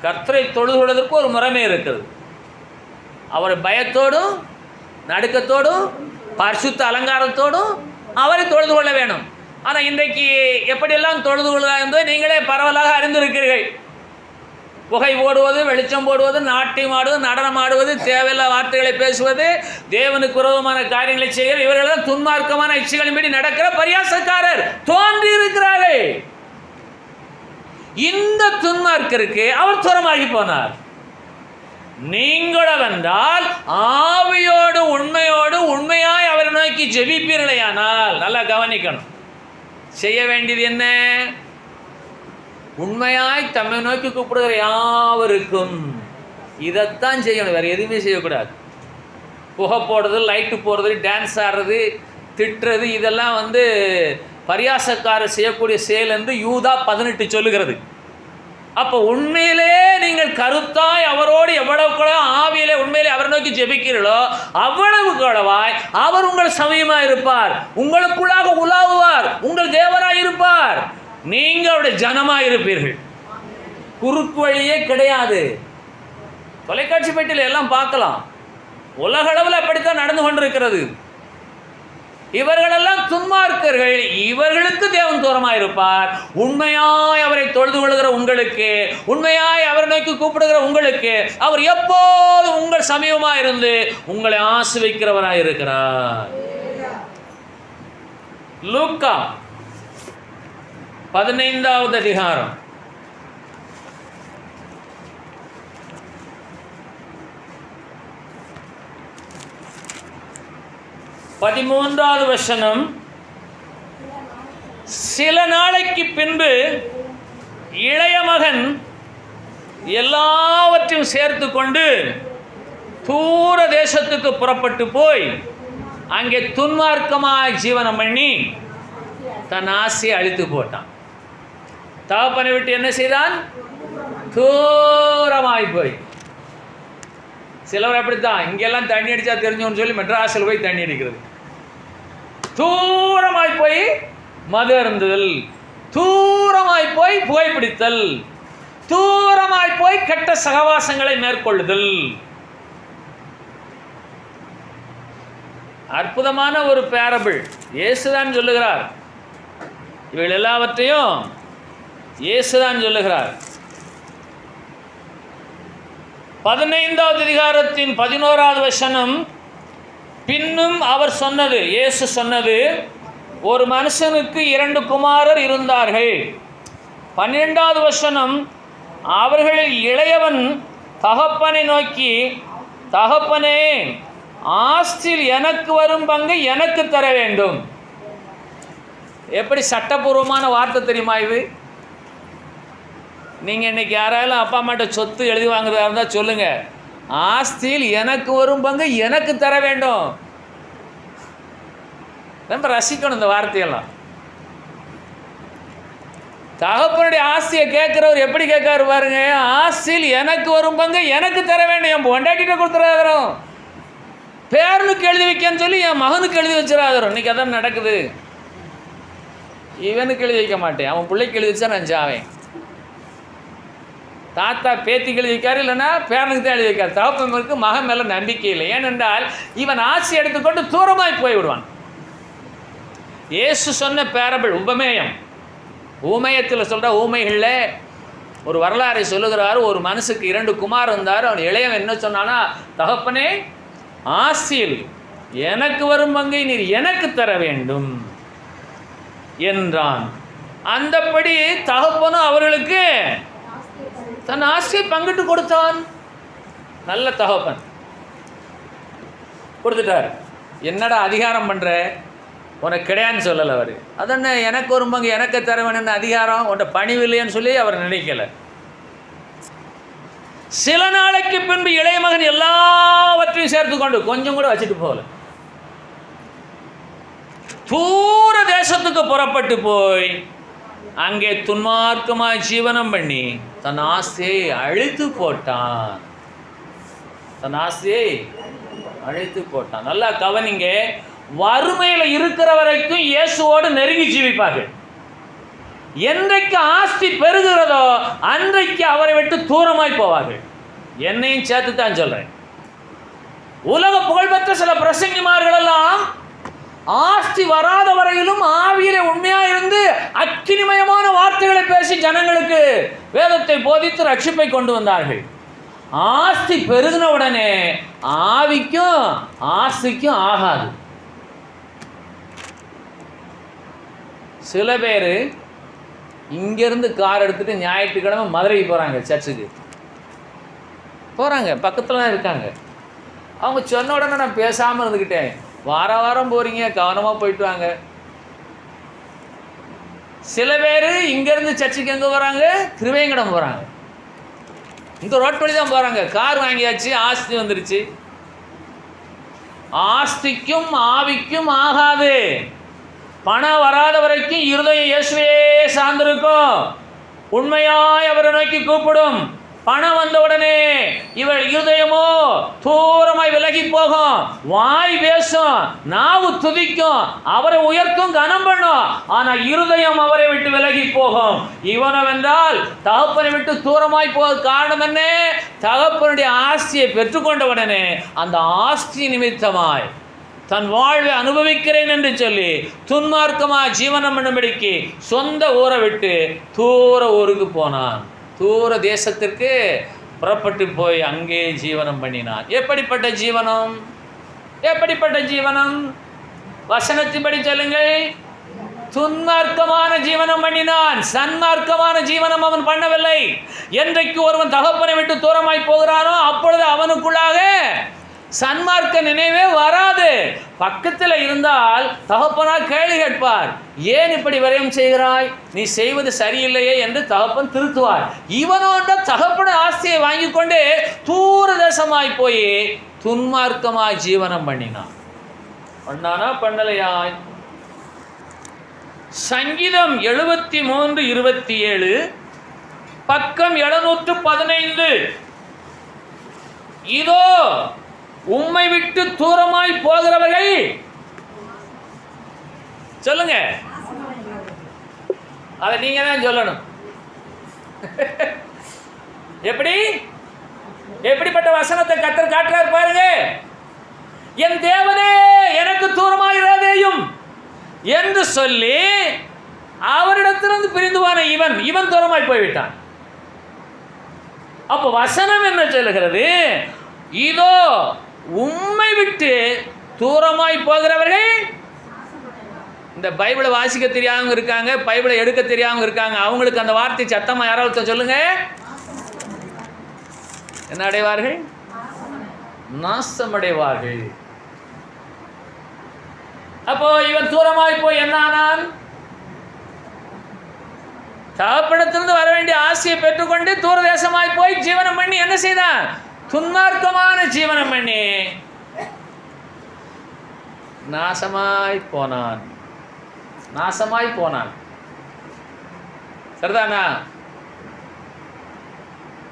கர்த்தரை தொழுதுகொள்வதற்கு ஒரு முறைமை இருக்கிறது. அவர் பயத்தோடும் நடுக்கத்தோடும் பரிசுத்த அலங்காரத்தோடும் அவரை தொழுது கொள்ள வேணும். ஆனால் இன்றைக்கு எப்படியெல்லாம் தொழுது கொள்கிறார் என்பதை நீங்களே பரவலாக அறிந்திருக்கிறீர்கள். புகை போடுவது, வெளிச்சம் போடுவது, நாட்டியம் ஆடுவது, நடனம் ஆடுவது, தேவையில்லா வார்த்தைகளை பேசுவது, தேவனுக்கு விரோதமான காரியங்களை செய்கிற இவர்கள் தான் துன்மார்க்கமான இச்சைகளின்படி நடக்கிற பரியாசக்காரர் தோன்றி இருக்கிறார்கள். இந்த துன்மார்க்கருக்கு அவர் தூரமாகி போனார். நீங்களவென்றால் ஆவியோடு உண்மையோடு உண்மையாய் அவரை நோக்கி ஜெபிப்பீர்களேயானால், நல்லா கவனிக்கணும், செய்ய வேண்டியது என்ன? உண்மையாய் தம்மை நோக்கி கூப்பிடுகிற யாவருக்கும் இதைத்தான் செய்யணும், வேறு எதுவுமே செய்யக்கூடாது. புகை போடுறது, லைட்டு போடுறது, டான்ஸ் ஆடுறது, திட்டுறது, இதெல்லாம் பரியாசக்காரர் செய்யக்கூடிய செயல் என்று யூதா 18 சொல்லுகிறது. அப்போ உண்மையிலே நீங்கள் கருத்தாய் அவரோடு எவ்வளவு ஆவியிலே உண்மையிலே அவரை நோக்கி ஜெபிக்கிறீர்களோ அவ்வளவு குளவாய் அவர் உங்கள் சமயமாக இருப்பார், உங்களுக்குள்ளாக உலாவுவார், உங்கள் தேவனாய் இருப்பார், நீங்கள் அவருடைய ஜனமாக இருப்பீர்கள். குறுக்கு வழியே கிடையாது. தொலைக்காட்சி பெட்டியில் எல்லாம் பார்க்கலாம். உலக அளவில் அப்படித்தான் நடந்து கொண்டிருக்கிறது. இவர்களெல்லாம் துன்மார்க்கர்கள், இவர்களுக்கு தேவன் தூரமாக இருப்பார். உண்மையாய் அவரை தொழுது கொள்கிற உங்களுக்கு, உண்மையாய் அவரை நோக்கி கூப்பிடுகிற உங்களுக்கு அவர் எப்போதும் உங்கள் சமீபமாக இருந்து உங்களை ஆசீர்வதிக்கிறவராய் இருக்கிறார். லூக்கா 15வது அதிகாரம் 15 13வது வசனம், சில நாளைக்கு பின்பு இளைய மகன் எல்லாவற்றையும் சேர்த்து கொண்டு தூர தேசத்துக்கு புறப்பட்டு போய் அங்கே துன்மார்க்கமாக ஜீவனம் பண்ணி தன் ஆசையை அழித்து போட்டான். தகப்பனை விட்டு என்ன செய்தான்? தூரமாய் போய். சிலவர் அப்படித்தான், இங்கெல்லாம் தண்ணி அடித்தா தெரிஞ்சோன்னு சொல்லி மெட்ராஸில் போய் தண்ணி அடிக்கிறது. தூரமாய் போய் மது அருந்துதல், தூரமாய் போய் புகைப்பிடித்தல், தூரமாய் போய் கெட்ட சகவாசங்களை மேற்கொள்ளுதல். அற்புதமான ஒரு பேரபிள் இயேசுதான் சொல்லுகிறார். இவைகள் எல்லாவற்றையும் இயேசுதான் சொல்லுகிறார். 15வது அதிகாரத்தின் 11வது வசனம், பின்னும் அவர் சொன்னது, இயேசு சொன்னது, ஒரு மனுஷனுக்கு 2 குமாரர் இருந்தார்கள். 12வது வசனம், அவர்களில் இளையவன் தகப்பனை நோக்கி, தகப்பனே, ஆஸ்தியில் எனக்கு வரும் பங்கு எனக்கு தர வேண்டும். எப்படி சட்டபூர்வமான வார்த்தை தெரியுமா இது? நீங்கள் இன்றைக்கி யாராலும் அப்பா அம்மாட்ட சொத்து எழுதி வாங்குறதா இருந்தால் சொல்லுங்கள், ஆஸ்தியில் எனக்கு வரும் பங்கு எனக்கு தர வேண்டும். ரொம்ப ரசிக்கணும் இந்த வார்த்தையெல்லாம். தகப்பனுடைய ஆஸ்தியை கேட்குறவர் எப்படி கேட்காரு பாருங்க, ஆஸ்தியில் எனக்கு வரும் பங்கு எனக்கு தர வேண்டும். என் பொண்டாட்டிகிட்ட கொடுத்துறாதரும், பேரனுக்கு எழுதி வைக்கன்னு சொல்லி என் மகனுக்கு எழுதி வச்சிடாதரும். இன்றைக்கி அதான் நடக்குது. இவனுக்கு எழுதி வைக்க மாட்டேன், அவன் பிள்ளைக்கு எழுதி வச்சா நான் சாவேன். தாத்தா பேத்திக்கு எழுதி வைக்காரு, இல்லைன்னா பேரனுக்கு தான் எழுதி வைக்காரு. தகப்பனுக்கு மகன் மேலே நம்பிக்கை இல்லை. ஏனென்றால் இவன் ஆசை எடுத்துக்கொண்டு தூரமாய் போய்விடுவான். இயேசு சொன்ன பேரபிள் உபமேயம், ஊமயத்தில் சொல்கிற ஊமைகளில் ஒரு வரலாறை சொல்லுகிறார். ஒரு மனுஷுக்கு 2 குமார் இருந்தார். அவன் இளையவன் என்ன சொன்னானா, தகப்பனே, ஆசியில் எனக்கு வரும் பங்கை நீர் எனக்கு தர வேண்டும் என்றான். அந்தபடி தகப்பனும் அவர்களுக்கு தன் ஆசையை பங்கிட்டு கொடுத்தான். நல்ல தகப்பன் கொடுத்துட்டார். என்னடா அதிகாரம் பண்ணுற, உனக்கு கிடையான்னு சொல்லலை அவர். அதென்ன எனக்கு ஒரு பங்கு எனக்கு தர வேணும்னு அதிகாரம், உன்னை பணிவு இல்லைன்னு சொல்லி அவர் நினைக்கலை. சில நாளைக்கு பின்பு இளைய மகன் எல்லாவற்றையும் சேர்த்து கொண்டு, கொஞ்சம் கூட வச்சுட்டு போகல, தூர தேசத்துக்கு புறப்பட்டு போய் அங்கே துன்மார்க்கமாய் ஜீவனம் பண்ணி தன் ஆசையை அழித்து போட்டான். தன் ஆசையை அழித்து போட்டான். நல்லா கவனிங்க, வறுமையில் இருக்கிற வரைக்கும் இயேசுவோடு நெருங்கி ஜீவிப்பார்கள். என்றைக்கு ஆஸ்தி பெருகிறதோ அன்றைக்கு அவரை விட்டு தூரமாய் போவார்கள். என்னையும் சேர்த்து தான் சொல்றேன். உலக புகழ்பெற்ற சில பிரசங்கிமார்கள் எல்லாம் ஆஸ்தி வராத வரையிலும் ஆவியிலே உண்மையாக இருந்து அக்கினிமயமான வார்த்தைகளை பேசி ஜனங்களுக்கு வேதத்தை போதித்து ரட்சிப்பை கொண்டு வந்தார்கள். ஆஸ்தி பெருகின உடனே ஆவிக்கும் ஆஸ்திக்கும் ஆகாது. சில பேர் இங்கேருந்து கார் எடுத்துகிட்டு ஞாயிற்றுக்கிழமை மதுரைக்கு போகிறாங்க, சர்ச்சுக்கு போகிறாங்க, பக்கத்தில் தான் இருக்காங்க. அவங்க சொன்ன உடனே நான் பேசாமல் இருந்துக்கிட்டேன். வாரம் போகிறீங்க, கவனமாக போயிட்டு வாங்க. சில பேர் இங்கேருந்து சர்ச்சுக்கு எங்கே போகிறாங்க, திருவேங்கடம் போகிறாங்க. இந்த ரோட் வழி தான் போகிறாங்க. கார் வாங்கியாச்சு, ஆஸ்தி வந்துருச்சு. ஆஸ்திக்கும் ஆவிக்கும் ஆகாது. பணம் வராத வரைக்கும் இருதயம் இயேசுவே சார்ந்திருக்கும். உண்மையாய் அவரை நோக்கி கூப்பிடும். பணம் வந்த உடனே இவள் இருதயமோ தூரமாய் விலகி போகும். வாய் பேசும், நாவு துதிக்கும், அவரை உயர்த்தும், கனம் பண்ணும். ஆனால் இருதயம் அவரை விட்டு விலகி போகும். இவனவென்றால் தகப்பனை விட்டு தூரமாய் போக காரணம் என்ன? தகப்பனுடைய ஆஸ்தியை பெற்றுக்கொண்ட உடனே அந்த ஆஸ்தி நிமித்தமாய் தன் வாழ்வை அனுபவிக்கிறேன் என்று சொல்லி துன்மார்க்கமாக ஜீவனம் பண்ணும்படிக்கு சொந்த ஊரை விட்டு தூர ஊருக்கு போனான். தூர தேசத்திற்கு புறப்பட்டு போய் அங்கே ஜீவனம் பண்ணினான். எப்படிப்பட்ட ஜீவனம்? எப்படிப்பட்ட ஜீவனம்? வசனத்தின்படி சொல்லுங்கள். துன்மார்க்கமான ஜீவனம் பண்ணினான். சன்மார்க்கமான ஜீவனம் அவன் பண்ணவில்லை. என்றைக்கு ஒருவன் தகப்பனை விட்டு தூரமாய் போகிறானோ அப்பொழுது அவனுக்குள்ளாக சன்மார்க்க நினைவே வராது. பக்கத்தில் இருந்தால் தகப்பனா கேள்வி கேட்பார், ஏன் இப்படி விரயம் செய்கிறாய், நீ செய்வது சரியில்லையே என்று தகப்பன் திருத்துவார். இவனோட தகப்பன ஆஸ்தியை வாங்கி கொண்டு தூர தேசமாய் போய் துன்மார்க்கமாய் ஜீவனம் பண்ணினான். பண்ணானா பண்ணலையாய்? சங்கீதம் 73:27 பக்கம் 715. இதோ உம்மை விட்டு தூரமாய் போகிறவர்கள், சொல்லுங்க, அதை நீங்க தான் சொல்லணும். எப்படி எப்படிப்பட்ட வசனத்தை கர்த்தர் காட்டுறார் பாருங்க. என் தேவனே எனக்கு தூரமாயிராதேயும் என்று சொல்லி அவரிடத்திலிருந்து பிரிந்து போன இவன் தூரமாய் போய்விட்டான். அப்போ வசனம் என்ன சொல்லுகிறது? இதோ உம்மை விட்டு தூரமாய் போகிறவர்கள். இந்த பைபிளை வாசிக்க தெரியாம இருக்காங்க, பைபிளை எடுக்க தெரியாம இருக்காங்க, அவங்களுக்கு அந்த வார்த்தை சத்தமா யாராவது சொல்லுங்க. என்ன அடைவார்கள்? நாசமடைவார்கள். அப்போ இவன் தூரமாய் போய் என்ன ஆனான்? தகப்பனிடத்திலிருந்து வர வேண்டிய ஆசையை பெற்றுக்கொண்டு தூரதேசமாய் போய் ஜீவனம் பண்ணி என்ன செய்தான்? துன்மார்க்கமான ஜீவனம் பண்ணி நாசமாய் போனான். சரிதானா?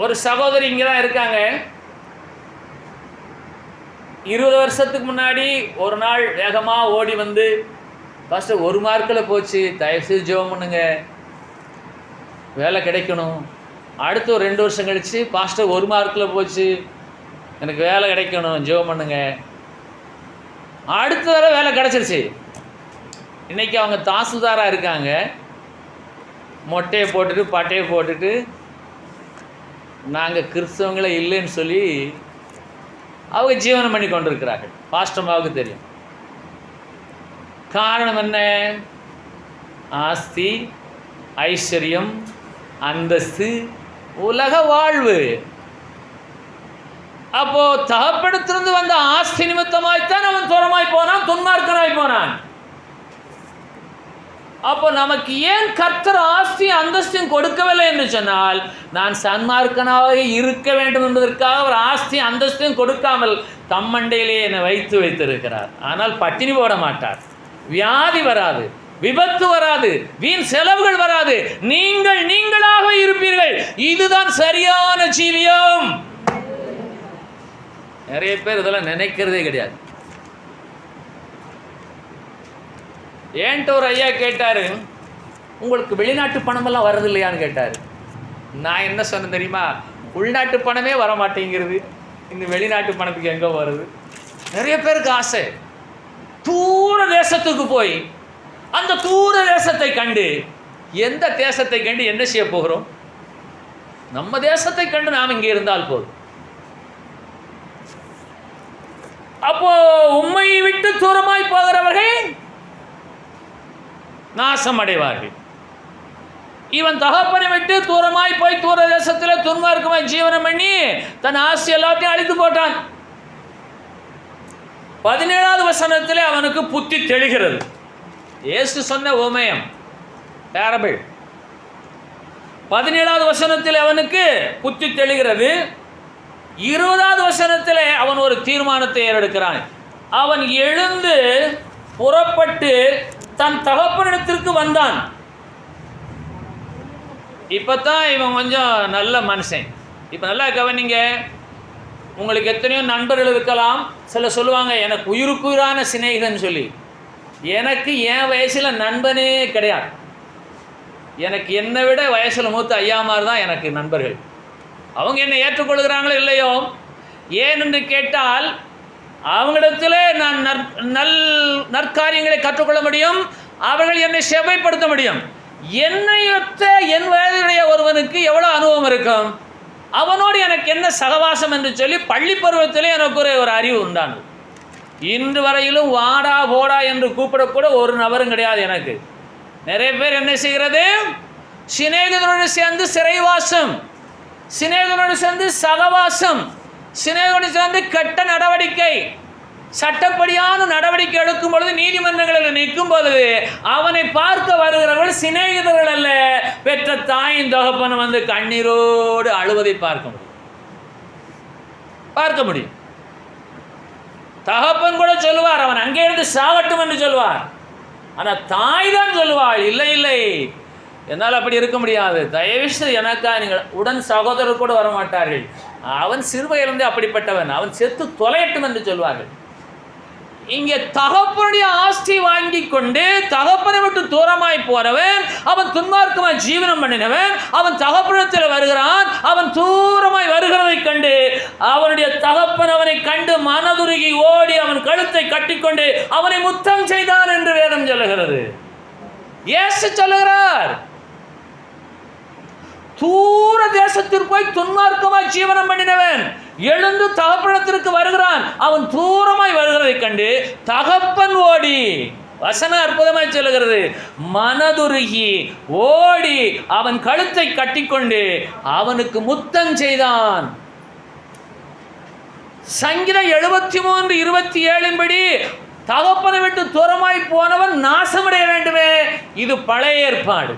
ஒரு சகோதரி இங்கதான் இருக்காங்க. 20 வருஷத்துக்கு முன்னாடி ஒரு நாள் வேகமா ஓடி வந்து, பாஸ்டர் 1 மார்க்கில் போச்சு, தயவுசெய்து ஜெபம் பண்ணுங்க, வேலை கிடைக்கணும். அடுத்து ஒரு 2 வருஷம் கழிச்சு, பாஸ்டர் 1 மார்க்கில் போச்சு, எனக்கு வேலை கிடைக்கணும், ஜெபம் பண்ணுங்க. அடுத்த தடவை வேலை கிடச்சிருச்சு. இன்றைக்கி அவங்க தாசில்தாராக இருக்காங்க. மொட்டையை போட்டுட்டு பட்டையை போட்டுட்டு நாங்கள் கிறிஸ்தவங்களே இல்லைன்னு சொல்லி அவங்க ஜீவனம் பண்ணி கொண்டிருக்கிறார்கள். பாஸ்டர்மாவுக்கு தெரியும். காரணம் என்ன? ஆஸ்தி, ஐஸ்வர்யம், அந்தஸ்து, உலக வாழ்வு. அப்போ தகப்பனிடத்திலிருந்து வந்த ஆஸ்தி நிமித்தமாய்த்தான் அவன் தூரமாய் போனான், துன்மார்க்கனாய் போனான். அப்போ நமக்கு ஏன் கர்த்தர் ஆஸ்தி அந்தஸ்தையும் கொடுக்கவில்லை என்று சொன்னால், நான் சன்மார்க்கனாக இருக்க வேண்டும் என்பதற்காக அவர் ஆஸ்தி அந்தஸ்தையும் கொடுக்காமல் தம்மண்டையிலே என்னை வைத்திருக்கிறார். ஆனால் பட்டினி போட மாட்டார், வியாதி வராது, விபத்து வராது, வீண் செலவுகள் வராது, நீங்களாக இருப்பீர்கள். இதுதான் சரியான ஜீவியம். நிறைய பேர் இதெல்லாம் நினைக்கிறதே கிடையாது. ஏன்ட்டு ஒரு ஐயா கேட்டார், உங்களுக்கு வெளிநாட்டு பணமெல்லாம் வர்றது இல்லையான்னு கேட்டார். நான் என்ன சொன்னேன் தெரியுமா? உள்நாட்டு பணமே வர மாட்டேங்கிறது, இந்த வெளிநாட்டு பணத்துக்கு எங்கே வருது? நிறைய பேருக்கு ஆசை தூர தேசத்துக்கு போய் அந்த தூர தேசத்தை கண்டு, எந்த தேசத்தை கண்டு என்ன செய்ய போகிறோம்? நம்ம தேசத்தை கண்டு நாம் இங்கே இருந்தால் போதும். அப்போ உம்மை விட்டு தூரமாய் போகிறவர்கள் நாசம் அடைவார்கள். இவன் தகப்பனை விட்டு தூரமாய் போய் தூர தேசத்தில் துன்மார்க்கமாய் ஜீவனம் பண்ணி தன் ஆசை எல்லாத்தையும் அழித்து போட்டான். 17வது வசனத்தில் அவனுக்கு புத்தி தெளிகிறது. இயேசு சொன்ன உவமேயம், பேரபிள். 17வது வசனத்தில் அவனுக்கு புத்தி தெளிகிறது. 20வது வசனத்தில் அவன் ஒரு தீர்மானத்தை ஏறெடுக்கிறான். அவன் எழுந்து புறப்பட்டு தன் தகப்பனிடத்திற்கு வந்தான். இப்போத்தான் இவன் கொஞ்சம் நல்ல மனுஷன். இப்போ நல்லா கவனிங்க. உங்களுக்கு எத்தனையோ நண்பர்கள் இருக்கலாம். சில சொல்லுவாங்க, எனக்கு உயிருக்குயிரான சிநேகிதன் சொல்லி. எனக்கு என் வயசில் நண்பனே கிடையாது. எனக்கு என்னை விட வயசில் மூத்த ஐயாமார் தான் எனக்கு நண்பர்கள். அவங்க என்னை ஏற்றுக்கொள்கிறாங்களோ இல்லையோ, ஏன் என்று கேட்டால் அவங்களிடத்தில் நான் நற்காரியங்களை கற்றுக்கொள்ள முடியும், அவர்கள் என்னை செவ்வாய்ப்படுத்த முடியும். என்னையொத்த என் வயதுடைய ஒருவனுக்கு எவ்வளோ அனுபவம் இருக்கும், அவனோடு எனக்கு என்ன சகவாசம் என்று சொல்லி பள்ளி பருவத்திலே எனக்கு ஒரு அறிவு உண்டானது. இன்று வரையிலும் வாடா போடா என்று கூப்பிடக்கூட ஒரு நபரும் கிடையாது எனக்கு. நிறைய பேர் என்ன செய்கிறது, சிநேகிதனோடு சேர்ந்து சிறைவாசம், சிநேகிதனோடு சேர்ந்து சகவாசம், சிநேகனோடு சேர்ந்து கெட்ட நடவடிக்கை, சட்டப்படியான நடவடிக்கை எடுக்கும் பொழுது, நீதிமன்றங்களில் நிற்கும் பொழுது அவனை பார்க்க வருகிறவர்கள் சிநேகிதர்கள் அல்ல, பெற்ற தாயின் தகப்பன் வந்து கண்ணீரோடு அழுவதை பார்க்க முடியும். தகப்பன் கூட சொல்லுவார், அவன் அங்கே இருந்து சாகட்டும் என்று சொல்வார். ஆனால் தாய் தான் சொல்லுவாள், இல்லை இல்லை, என்னால் அப்படி இருக்க முடியாது, தயவுசெய்து எனக்கா நீங்கள். உடன் சகோதரர் கூட வரமாட்டார்கள், அவன் சிறுவையிலிருந்து அப்படிப்பட்டவன், அவன் செத்து தொலையட்டும் என்று சொல்வார்கள். இங்கே தகப்பனுடைய ஆஸ்தி வாங்கி கொண்டு தகப்பனை விட்டு தூரமாய் போறவன், அவன் துன்மார்க்கமாய் ஜீவனம் பண்ணினவன், அவன் தகப்பனத்தில் வருகிறான். அவன் தூரமாய் வருகிறதை கண்டு அவனுடைய தகப்பன் அவனை கண்டு மனதுருகி ஓடி அவன் கழுத்தை கட்டிக்கொண்டு அவனை முத்தம் செய்தான் என்று வேதம் சொல்லுகிறது. இயேசு சொல்லுகிறார், தூர தேசத்திற்கு போய் துன்மார்க்கமாய் ஜீவனம் பண்ணினவன் எழுந்து தகப்பனத்திற்கு வருகிறான். அவன் தூரமாய் வருகிறதை கண்டு தகப்பன் ஓடி, வசனம் அற்புதமாய் சொல்லுகிறது, மனதுருகி ஓடி அவன் கழுத்தை கட்டிக்கொண்டு அவனுக்கு முத்தம் செய்தான். சங்கீதம் 73:27 படி தகப்பனை விட்டு தூரமாய் போனவன் நாசமடைய வேண்டுமே. இது பழைய ஏற்பாடு.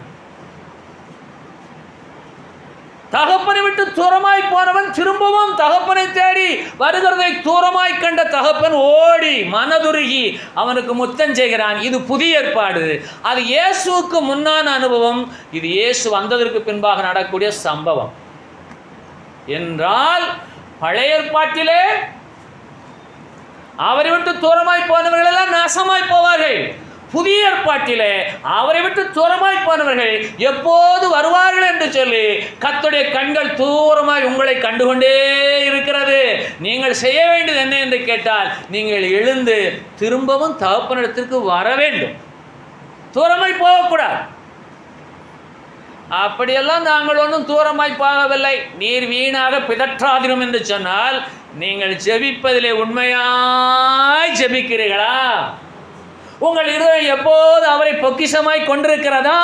தகப்பனை விட்டு தூரமாய் போனவன் திரும்பவும் தகப்பனை தேடி வருகிறதை தூரமாய் கண்ட தகப்பன் ஓடி மனதுருகி அவனுக்கு முத்தம் செய்கிறான். இது புதிய ஏற்பாடு. அது இயேசுவுக்கு முன்னான அனுபவம். இது இயேசு வந்ததற்கு பின்பாக நடக்கக்கூடிய சம்பவம் என்றால், பழைய ஏற்பாட்டிலே அவரை விட்டு தூரமாய் போனவர்கள் எல்லாம் நாசமாய் போவார்கள். புதிய ஏற்பாட்டிலே அவரை விட்டு தூரமாய் போனவர்கள் எப்போது வருவார்கள் என்று சொல்லி கர்த்தருடைய கண்கள் தூரமாய் உங்களை கண்டுகொண்டே இருக்கிறது. நீங்கள் செய்ய வேண்டியது என்ன என்று கேட்டால், நீங்கள் எழுந்து திரும்பவும் தகப்பனிடத்திற்கு வர வேண்டும், தூரமாய் போகக்கூடாது. அப்படியெல்லாம் நாங்கள் ஒன்றும் தூரமாய் போகவில்லை, நீர் வீணாக பிதற்றாதிரும் என்று சொன்னால், நீங்கள் ஜெபிப்பதிலே உண்மையாய் ஜெபிக்கிறீர்களா? உங்கள் இருதயம் எப்போது அவரை பொக்கிஷமாய் கொண்டிருக்கிறதா?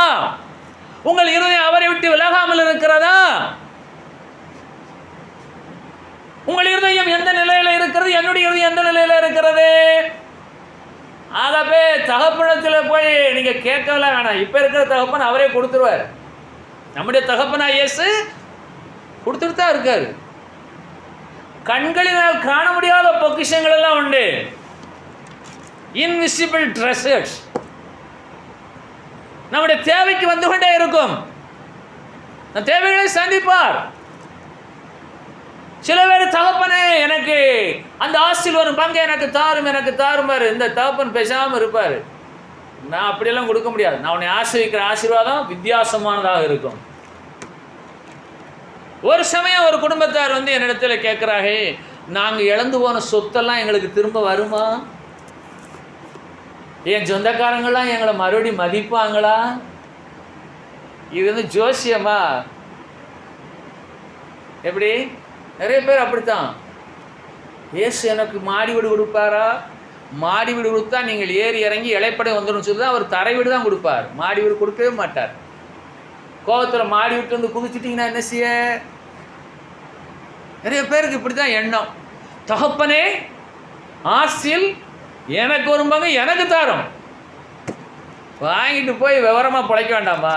உங்கள் இருதயம் அவரை விட்டு விலகாமல் இருக்கிறதா? உங்கள் இருதயம் எந்த நிலையில் இருக்கிறது? என்னுடைய இருதயம் எந்த நிலையில் இருக்கிறது? ஆகவே தகப்பனத்தில் போய் நீங்கள் கேட்கல வேணாம். இப்போ இருக்கிற தகப்பன் அவரே கொடுத்துருவார். நம்முடைய தகப்பனா இயேசு கொடுத்துட்டு தான் இருக்காரு. கண்களினால் காண முடியாத பொக்கிஷங்கள் எல்லாம் உண்டு. இன்விசிபிள் ட்ரெஷர்ஸ் நம்முடைய தேவைக்கு வந்து கொண்டே இருக்கும். தேவைகளை சந்திப்பார். சில பேர் தகப்பனே எனக்கு அந்த ஆஸ்தியில் வரும் பங்கை எனக்கு தாருமாரு. இந்த தகப்பன் பேசாமல் இருப்பார். நான் அப்படியெல்லாம் கொடுக்க முடியாது. நான் உன்னை ஆசிரிக்கிற ஆசீர்வாதம் வித்தியாசமானதாக இருக்கும். ஒரு சமயம் ஒரு குடும்பத்தார் வந்து என்னிடத்தில் கேட்குறாங்க, நாங்கள் இழந்து போன சொத்தெல்லாம் எங்களுக்கு திரும்ப வருமா? என் சொந்தக்காரங்களாம் எங்களை மறுபடியும் மதிப்பாங்களா? இது வந்து ஜோசியமா? எப்படி? நிறைய பேர் அப்படித்தான். இயேசு எனக்கு மாடி வீடு கொடுப்பாரா? மாடி வீடு கொடுத்தா நீங்கள் ஏறி இறங்கி இலைப்படை வந்துடும் சொல்லி தான் அவர் தரை வீடு தான் கொடுப்பார். மாடி வீடு கொடுக்கவே மாட்டார். கோபத்தில் மாடி விட்டு வந்து குதிச்சிட்டிங்கன்னா என்ன செய்ய? நிறைய பேருக்கு இப்படி தான் எண்ணம். தகப்பனே ஆசில் எனக்கு ஒரு பங்கு எனக்கு தாரும், வாங்கிட்டு போய் விவரமாக பிழைக்க வேண்டாமா?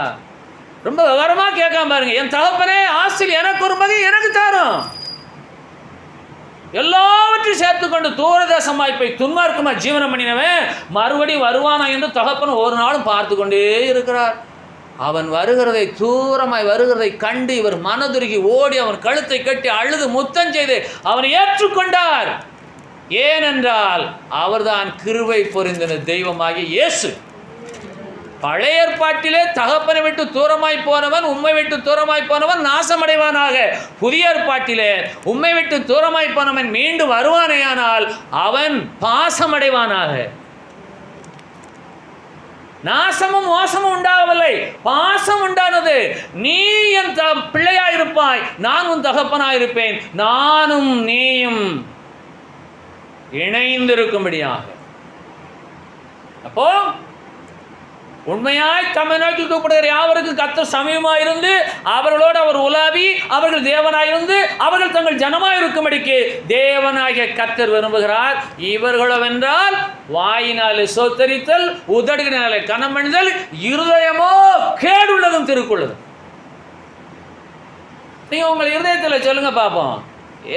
ரொம்ப விவரமாக கேட்காம பாருங்க. என் தகப்பனே ஆசில் எனக்கு ஒரு பங்கு எனக்கு தாரும், எல்லாவற்றையும் சேர்த்துக்கொண்டு தூரதேசமாய் போய் துன்மார்க்கமாக ஜீவனம் பண்ணினவன் மறுபடியும் வருவானா என்று தகப்பன் ஒரு நாளும் பார்த்து கொண்டே இருக்கிறார். அவன் வருகிறதை தூரமாய் வருகிறதை கண்டு இவர் மனதுருகி ஓடி அவன் கழுத்தை கட்டி அழுது முத்தம் செய்து அவனை ஏற்றுக்கொண்டார். ஏனென்றால் அவர்தான் கிருபை பொருந்தின தெய்வமாகிய இயேசு. பழைய ஏற்பாட்டிலே தகப்பனை விட்டு தூரமாய் போனவன், உம்மை விட்டு தூரமாய் போனவன் நாசமடைவானாக. புதிய ஏற்பாட்டிலே உம்மை விட்டு தூரமாய் போனவன் மீண்டும் வருவானேயானால் அவன் பாசமடைவானாக. நாசமும் மோசமும் உண்டாகவில்லை, பாசம் உண்டானது. நீ என் பிள்ளையாயிருப்பாய், நான் உன் தகப்பனாயிருப்பேன், நானும் நீயும் இணைந்திருக்கும்படியாக. அப்போ உண்மையாய் தம்மை நோக்கி கூப்பிடுகிற யாவருக்கும் கர்த்தர் சமீபமாயிருந்து அவர்களோடு அவர் உலாவி அவர்கள் தேவனாயிருந்து அவர்கள் தங்கள் ஜனமாயிருக்கும்படிக்கு தேவனாகிய கர்த்தர் விரும்புகிறார். இவர்களோ வென்றால் வாயினாலே சோத்தரித்தல், உதடுகளினாலே கனமணிதல், இருதயமோ கேடுள்ளதும் திருக்குள்ளதும். நீங்க உங்கள் இருதயத்தில் சொல்லுங்க பார்ப்போம்,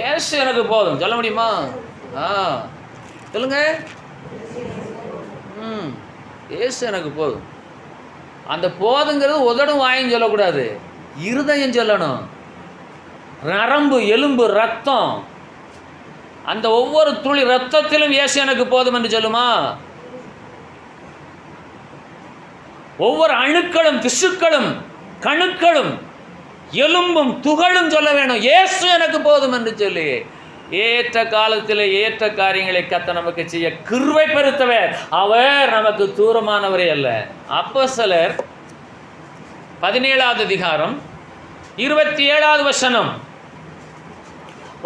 ஏசு எனக்கு போதும். சொல்ல முடியுமா? சொல்லுங்க. ஏசு எனக்கு போதும். அந்த போதுங்கிறது உதடும் வாயும் சொல்லக்கூடாது, இருதயம் சொல்லணும். நரம்பு, எலும்பு, ரத்தம், அந்த ஒவ்வொரு துளி ரத்தத்திலும் இயேசு எனக்கு போதும் என்று சொல்லுமா? ஒவ்வொரு அணுக்களும், திசுக்களும், கணுக்களும், எலும்பும் துகளும் சொல்ல வேணும், இயேசு எனக்கு போதும் என்று சொல்லி. ஏற்ற காலத்தில் ஏற்ற காரியங்களை கர்த்தர் நமக்கு செய்ய கிருபை பெருத்தவர். அவர் நமக்கு தூரமானவரே அல்ல. அப்போஸ்தலர் 17வது அதிகாரம் 27வது வசனம்,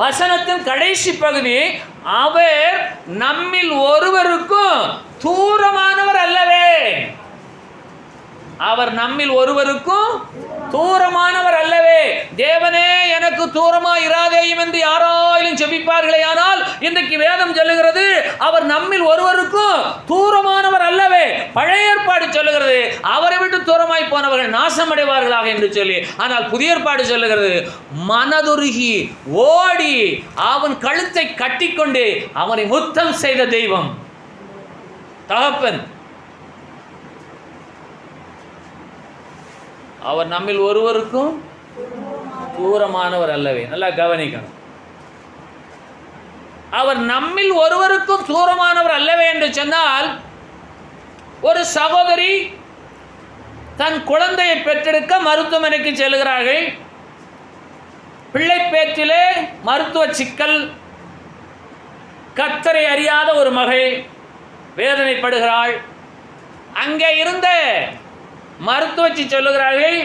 வசனத்தின் கடைசி பகுதி, அவர் நம்மில் ஒருவருக்கும் தூரமானவர் அல்லவே. அவர் நம்மில் ஒருவருக்கும் தூரமானவர் அல்லவே. தேவனே எனக்கு தூரமாய் இராதேயும் என்று யாராலும் ஜெபிப்பார்களே, ஆனால் இன்றைக்கு வேதம் சொல்லுகிறது அவர் நம்மில் ஒருவருக்கும் தூரமானவர் அல்லவே. பழைய ஏற்பாடு சொல்லுகிறது அவரை விட்டு தூரமாய் போனவர்கள் நாசமடைவார்களாக என்று சொல்லி. ஆனால் புதிய ஏற்பாடு சொல்லுகிறது மனதுருகி ஓடி அவன் கழுத்தை கட்டிக்கொண்டு அவனை முத்தம் செய்த தெய்வம் தகப்பன். அவர் நம்மில் ஒருவருக்கும் தூரமானவர் அல்லவே. நல்லா கவனிக்கணும். அவர் நம்மில் ஒருவருக்கும் தூரமானவர் அல்லவே என்று சொன்னால், ஒரு சகோதரி தன் குழந்தையை பெற்றெடுக்க மருத்துவமனைக்கு செல்கிறார்கள். பிள்ளை பேற்றிலே மருத்துவ சிக்கல், கர்த்தரை அறியாத ஒரு மகள் வேதனைப்படுகிறாள். அங்கே இருந்த மருத்துவச்சி சொல்லுகிறார்கள்,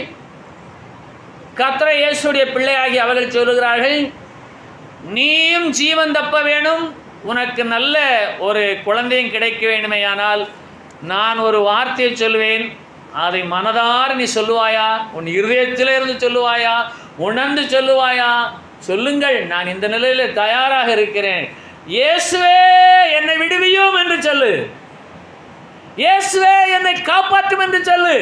கர்த்தரை இயேசுடைய பிள்ளையாகி அவர்கள் சொல்லுகிறார்கள், நீயும் ஜீவன் தப்ப வேணும், உனக்கு நல்ல ஒரு குழந்தையும் கிடைக்க வேண்டுமேயானால் நான் ஒரு வார்த்தையை சொல்வேன், அதை மனதார நீ சொல்லுவாயா? உன் இருதயத்திலிருந்து சொல்லுவாயா? உணர்ந்து சொல்லுவாயா? சொல்லுங்கள், நான் இந்த நிலையில் தயாராக இருக்கிறேன். இயேசுவே என்னை விடுவியும் என்று சொல்லு. இயேசுவே என்னை காப்பாற்றும் என்று சொல்லு.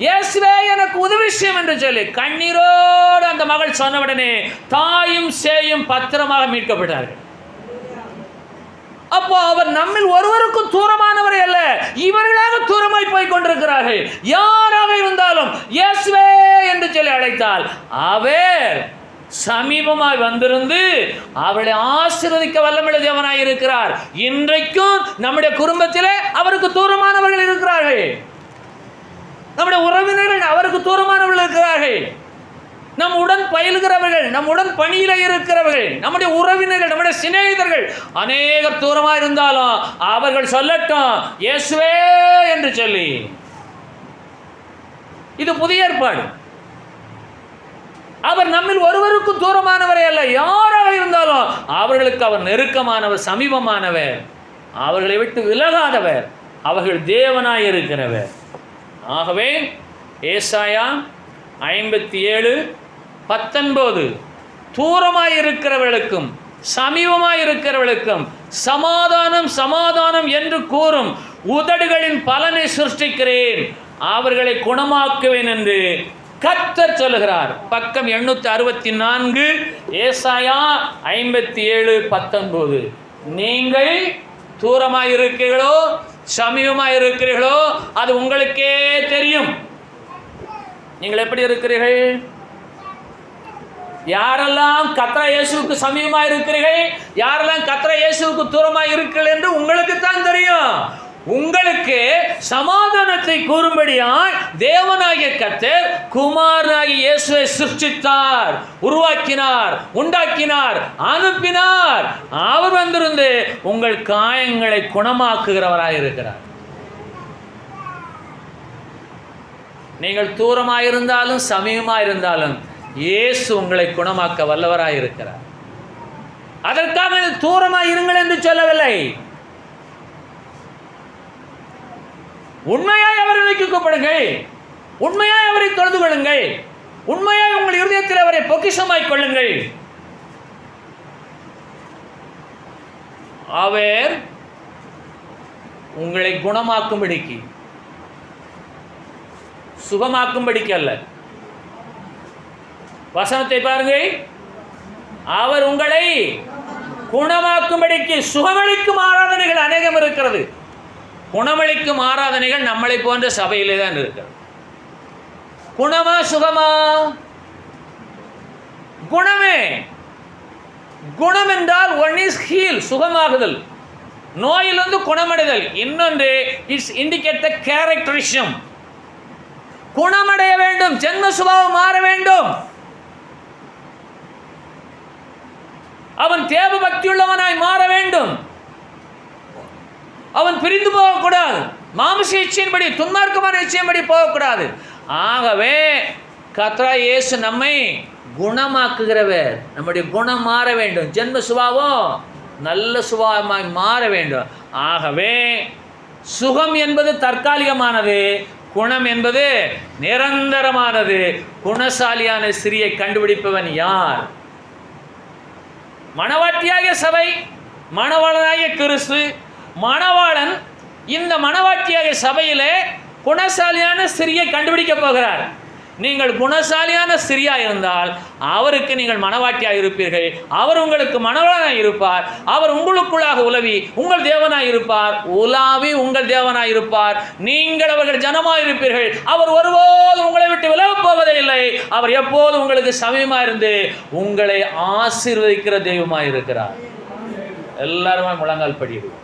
இயேசுவே எனக்கு உதவி செய்யும் என்று சொல்லி கண்ணீரோடு அந்த மகள் சொன்னவுடனே தாயும் சேயும் பத்திரமாக மீட்கப்பட்டார்கள். அப்போ அவர் நம்மில் ஒருவருக்கும் தூரமானவரே அல்ல, இவர்களாக தூரமாய் போய் கொண்டிருக்கிறார்கள். யாராக இருந்தாலும் இயேசுவே என்று சொல்லி அழைத்தால் அவர் சமீபமாய் வந்திருந்து அவளை ஆசீர்வதிக்க வல்லமையுள்ள தேவனாய் இருக்கிறார். இன்றைக்கும் நம்முடைய குடும்பத்திலே அவருக்கு தூரமானவர்கள் இருக்கிறார்கள். நம்முடைய உறவினர்கள் அவருக்கு தூரமானவர்கள் இருக்கிறார்கள். நம் உடன் பயில்கிறவர்கள், நம் உடன் பணியில இருக்கிறவர்கள், நம்முடைய உறவினர்கள், நம்முடைய சிநேகிதர்கள் அநேகர் தூரமாக இருந்தாலும் அவர்கள் சொல்லட்டும் இயேசுவே என்று சொல்லி. இது புதிய ஏற்பாடு. அவர் நம்மில் ஒருவருக்கும் தூரமானவரே அல்ல, யாராக இருந்தாலும் அவர்களுக்கு அவர் நெருக்கமானவர், சமீபமானவர், அவர்களை விட்டு விலகாதவர், அவர்கள் தேவனாய் இருக்கிறவர். ஆகவே ஏசாயா 57:19 தூரமாய் இருக்கிறவர்களுக்கும் சமீபமாய் இருக்கிறவர்களுக்கும் சமாதானம் சமாதானம் என்று கூறும் உதடுகளின் பலனை சிருஷ்டிக்கிறேன், அவர்களை குணமாக்குவேன் என்று கர்த்தர் சொல்லுகிறார். பக்கம் 864, ஏசாயா 57:19. நீங்கள் தூரமாய் இருக்கிறீர்களோ சமீபமாய் இருக்கிறீர்களோ அது உங்களுக்கே தெரியும். நீங்கள் எப்படி இருக்கிறீர்கள்? யாரெல்லாம் கர்த்தர் இயேசுவுக்கு சமீபமாய் இருக்கிறீர்கள், யாரெல்லாம் கர்த்தர் இயேசுவுக்கு தூரமாய் இருக்கிறீர்கள் என்று உங்களுக்கு தான் தெரியும். உங்களுக்கு சமாதானத்தை கூறும்படியாய் தேவனாகிய கர்த்தர் குமாரனாகிய இயேசுவை சிருஷ்டித்தார், உருவாக்கினார், உண்டாக்கினார், அனுப்பினார். அவர் வந்திருந்து உங்கள் காயங்களை குணமாக்குகிறவராய் இருக்கிறார். நீங்கள் தூரமாயிருந்தாலும் சமீபமாயிருந்தாலும் இயேசு உங்களை குணமாக்க வல்லவராய் இருக்கிறார். அதற்காக தூரமாய் இருங்கள் என்று சொல்லவில்லை. உண்மையாய் அவர்களுக்கு கூப்பிடுங்கள், உண்மையாய் அவரை தொழுது கொள்ளுங்கள், உண்மையாய் உங்கள் இருதயத்தில் அவரை பொக்கிஷமாய் கொள்ளுங்கள். அவர் உங்களை குணமாக்கும்படிக்கு, சுகமாக்கும்படிக்கு அல்ல. வசனத்தை பாருங்கள், அவர் உங்களை குணமாக்கும்படிக்கு. சுகமளிக்கும் ஆராதனைகள் அநேகம் இருக்கிறது. குணமளிக்கும் ஆராதனைகள் நம்மளை போன்ற சபையிலே தான் இருக்கிறது. குணமா சுகமா? குணமே. குணம் என்றால் ஒன் இஸ் ஹீல், சுகமாகுதல், நோயிலிருந்து குணமடைதல். இன்னொன்று இட்ஸ் இண்டிகேட் த கேரக்டரிசம். குணமடைய வேண்டும், ஜென்ம சுபாவம் மாற வேண்டும். அவன் தேவ பக்தியுள்ளவனாய் மாற வேண்டும். அவன் பிரிந்து போகக்கூடாது, மாமிச இச்சையின்படி, துன்மார்க்கமான இச்சையின்படி போகக்கூடாது. ஆகவே கர்த்தராகிய இயேசு நம்மை குணமாக்குகிறவர். நம்முடைய குணம் மாற வேண்டும், ஜென்ம சுபாவம் நல்ல சுபாவமாய் மாற வேண்டும். ஆகவே சுகம் என்பது தற்காலிகமானது, குணம் என்பது நிரந்தரமானது. குணசாலியான ஸ்திரியை கண்டுபிடிப்பவன் யார்? மணவாட்டியாகிய சபை, மணவாளனாகிய கிறிஸ்து. மணவாளன் இந்த மணவாட்டியாகிய சபையிலே குணசாலியான ஸ்திரியை கண்டுபிடிக்க போகிறார். நீங்கள் குணசாலியான ஸ்திரியா இருந்தால் அவருக்கு நீங்கள் மணவாட்டியாக இருப்பீர்கள், அவர் உங்களுக்கு மணவாளனாக இருப்பார், அவர் உங்களுக்குள்ளாக உலவி உங்கள் தேவனாய் இருப்பார், உலாவி உங்கள் தேவனாய் இருப்பார், நீங்கள் அவர்கள் ஜனமாக இருப்பீர்கள். அவர் ஒருபோதும் உங்களை விட்டு விலகப் போவதே இல்லை. அவர் எப்போதும் உங்களுக்கு சமயமாக இருந்து உங்களை ஆசீர்வதிக்கிற தெய்வமாக இருக்கிறார். எல்லாருமே முழங்கால் படியிடுவோம்.